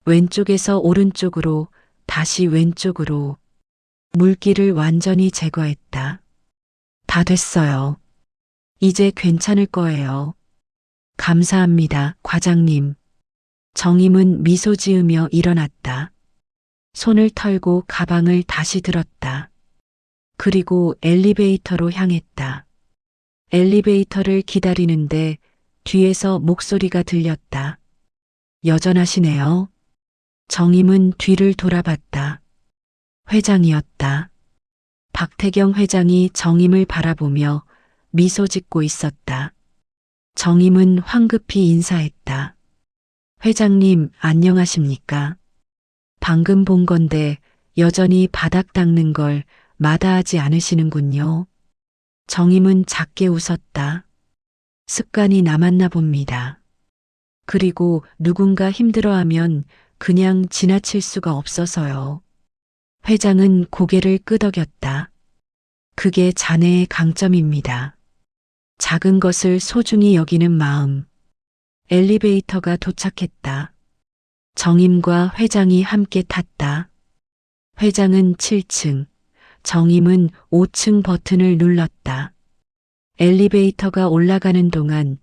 왼쪽에서 오른쪽으로, 다시 왼쪽으로. 물기를 완전히 제거했다. 다 됐어요. 이제 괜찮을 거예요. 감사합니다, 과장님. 정임은 미소 지으며 일어났다. 손을 털고 가방을 다시 들었다. 그리고 엘리베이터로 향했다. 엘리베이터를 기다리는데 뒤에서 목소리가 들렸다. 여전하시네요. 정임은 뒤를 돌아봤다. 회장이었다. 박태경 회장이 정임을 바라보며 미소 짓고 있었다. 정임은 황급히 인사했다. 회장님, 안녕하십니까? 방금 본 건데 여전히 바닥 닦는 걸 마다하지 않으시는군요. 정임은 작게 웃었다. 습관이 남았나 봅니다. 그리고 누군가 힘들어하면 그냥 지나칠 수가 없어서요. 회장은 고개를 끄덕였다. 그게 자네의 강점입니다. 작은 것을 소중히 여기는 마음. 엘리베이터가 도착했다. 정임과 회장이 함께 탔다. 회장은 7층, 정임은 5층 버튼을 눌렀다. 엘리베이터가 올라가는 동안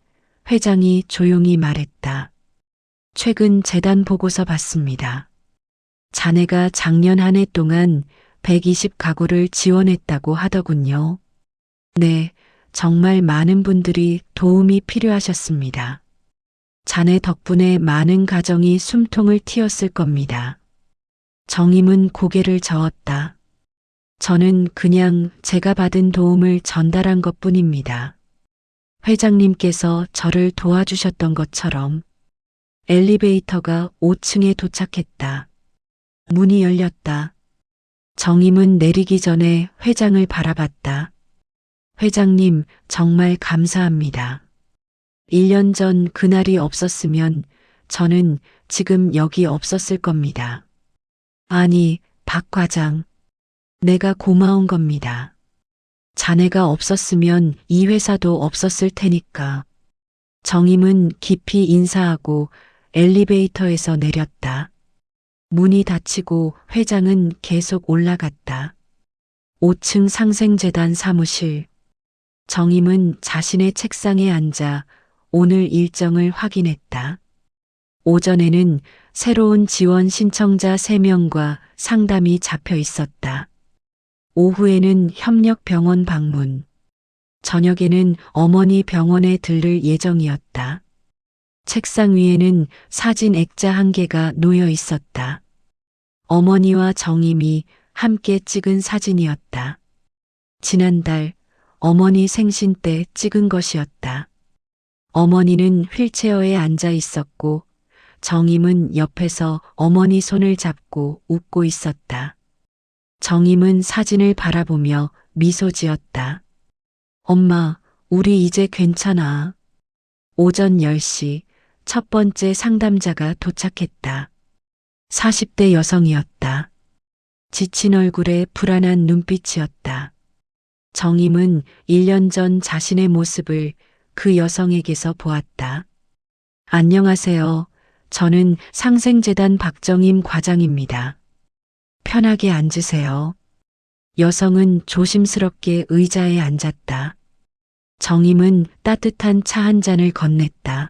회장이 조용히 말했다. 최근 재단 보고서 봤습니다. 자네가 작년 한 해 동안 120가구를 지원했다고 하더군요. 네, 정말 많은 분들이 도움이 필요하셨습니다. 자네 덕분에 많은 가정이 숨통을 틔웠을 겁니다. 정임은 고개를 저었다. 저는 그냥 제가 받은 도움을 전달한 것뿐입니다. 회장님께서 저를 도와주셨던 것처럼. 엘리베이터가 5층에 도착했다. 문이 열렸다. 정임은 내리기 전에 회장을 바라봤다. 회장님, 정말 감사합니다. 1년 전 그날이 없었으면 저는 지금 여기 없었을 겁니다. 아니, 박 과장. 내가 고마운 겁니다. 자네가 없었으면 이 회사도 없었을 테니까. 정임은 깊이 인사하고 엘리베이터에서 내렸다. 문이 닫히고 회장은 계속 올라갔다. 5층 상생재단 사무실. 정임은 자신의 책상에 앉아 오늘 일정을 확인했다. 오전에는 새로운 지원 신청자 3명과 상담이 잡혀 있었다. 오후에는 협력 병원 방문. 저녁에는 어머니 병원에 들를 예정이었다. 책상 위에는 사진 액자 1개가 놓여 있었다. 어머니와 정임이 함께 찍은 사진이었다. 지난달 어머니 생신 때 찍은 것이었다. 어머니는 휠체어에 앉아 있었고 정임은 옆에서 어머니 손을 잡고 웃고 있었다. 정임은 사진을 바라보며 미소 지었다. 엄마, 우리 이제 괜찮아. 오전 10시 첫 번째 상담자가 도착했다. 40대 여성이었다. 지친 얼굴에 불안한 눈빛이었다. 정임은 1년 전 자신의 모습을 그 여성에게서 보았다. 안녕하세요. 저는 상생재단 박정임 과장입니다. 편하게 앉으세요. 여성은 조심스럽게 의자에 앉았다. 정임은 따뜻한 차 한 잔을 건넸다.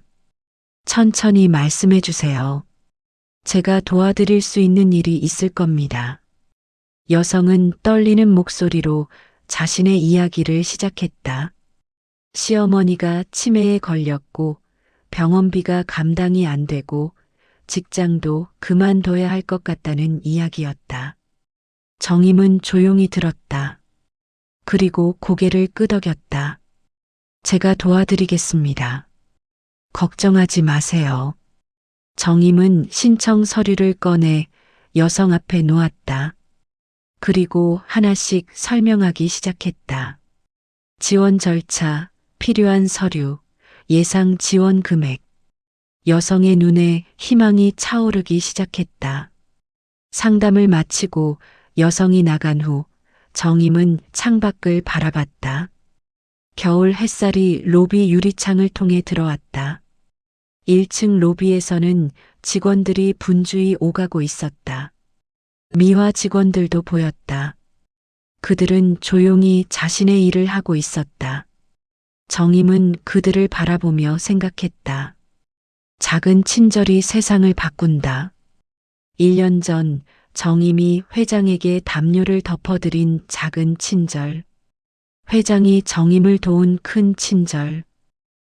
천천히 말씀해 주세요. 제가 도와드릴 수 있는 일이 있을 겁니다. 여성은 떨리는 목소리로 자신의 이야기를 시작했다. 시어머니가 치매에 걸렸고 병원비가 감당이 안 되고 직장도 그만둬야 할 것 같다는 이야기였다. 정임은 조용히 들었다. 그리고 고개를 끄덕였다. 제가 도와드리겠습니다. 걱정하지 마세요. 정임은 신청 서류를 꺼내 여성 앞에 놓았다. 그리고 하나씩 설명하기 시작했다. 지원 절차, 필요한 서류, 예상 지원 금액. 여성의 눈에 희망이 차오르기 시작했다. 상담을 마치고 여성이 나간 후 정임은 창밖을 바라봤다. 겨울 햇살이 로비 유리창을 통해 들어왔다. 1층 로비에서는 직원들이 분주히 오가고 있었다. 미화 직원들도 보였다. 그들은 조용히 자신의 일을 하고 있었다. 정임은 그들을 바라보며 생각했다. 작은 친절이 세상을 바꾼다. 1년 전 정임이 회장에게 담요를 덮어드린 작은 친절. 회장이 정임을 도운 큰 친절.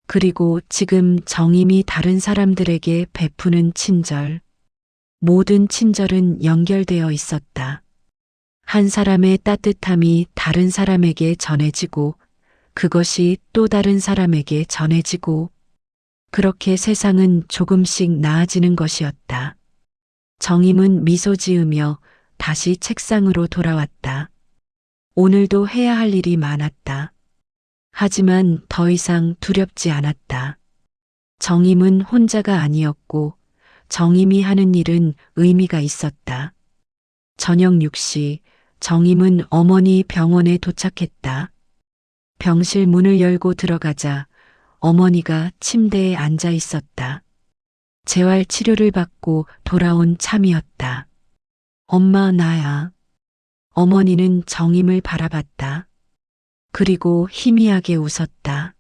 그리고 지금 정임이 다른 사람들에게 베푸는 친절. 모든 친절은 연결되어 있었다. 한 사람의 따뜻함이 다른 사람에게 전해지고 그것이 또 다른 사람에게 전해지고 그렇게 세상은 조금씩 나아지는 것이었다. 정임은 미소 지으며 다시 책상으로 돌아왔다. 오늘도 해야 할 일이 많았다. 하지만 더 이상 두렵지 않았다. 정임은 혼자가 아니었고 정임이 하는 일은 의미가 있었다. 저녁 6시 정임은 어머니 병원에 도착했다. 병실 문을 열고 들어가자 어머니가 침대에 앉아 있었다. 재활 치료를 받고 돌아온 참이었다. 엄마, 나야. 어머니는 정임을 바라봤다. 그리고 희미하게 웃었다.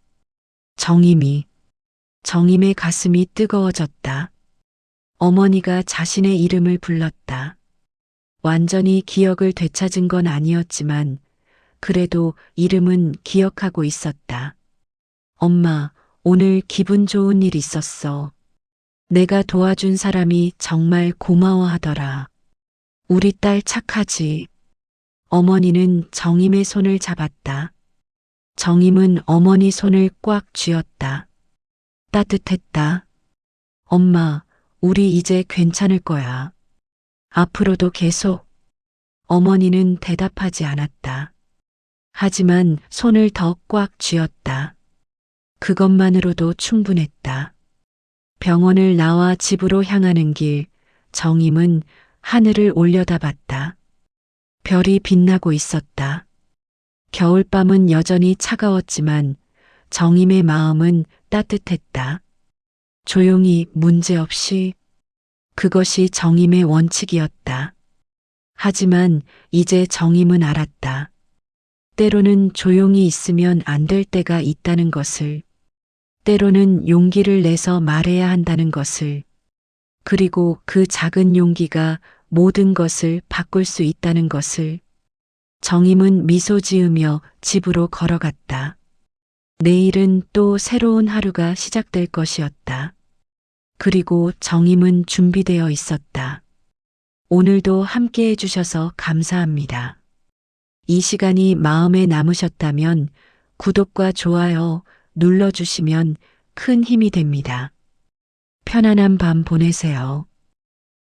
정임의 가슴이 뜨거워졌다. 어머니가 자신의 이름을 불렀다. 완전히 기억을 되찾은 건 아니었지만 그래도 이름은 기억하고 있었다. 엄마, 오늘 기분 좋은 일 있었어. 내가 도와준 사람이 정말 고마워하더라. 우리 딸 착하지. 어머니는 정임의 손을 잡았다. 정임은 어머니 손을 꽉 쥐었다. 따뜻했다. 엄마, 우리 이제 괜찮을 거야. 앞으로도 계속. 어머니는 대답하지 않았다. 하지만 손을 더 꽉 쥐었다. 그것만으로도 충분했다. 병원을 나와 집으로 향하는 길, 정임은 하늘을 올려다봤다. 별이 빛나고 있었다. 겨울밤은 여전히 차가웠지만 정임의 마음은 따뜻했다. 조용히 문제없이. 그것이 정임의 원칙이었다. 하지만 이제 정임은 알았다. 때로는 조용히 있으면 안 될 때가 있다는 것을. 때로는 용기를 내서 말해야 한다는 것을. 그리고 그 작은 용기가 모든 것을 바꿀 수 있다는 것을. 정임은 미소 지으며 집으로 걸어갔다. 내일은 또 새로운 하루가 시작될 것이었다. 그리고 정임은 준비되어 있었다. 오늘도 함께 해주셔서 감사합니다. 이 시간이 마음에 남으셨다면 구독과 좋아요 눌러주시면 큰 힘이 됩니다. 편안한 밤 보내세요.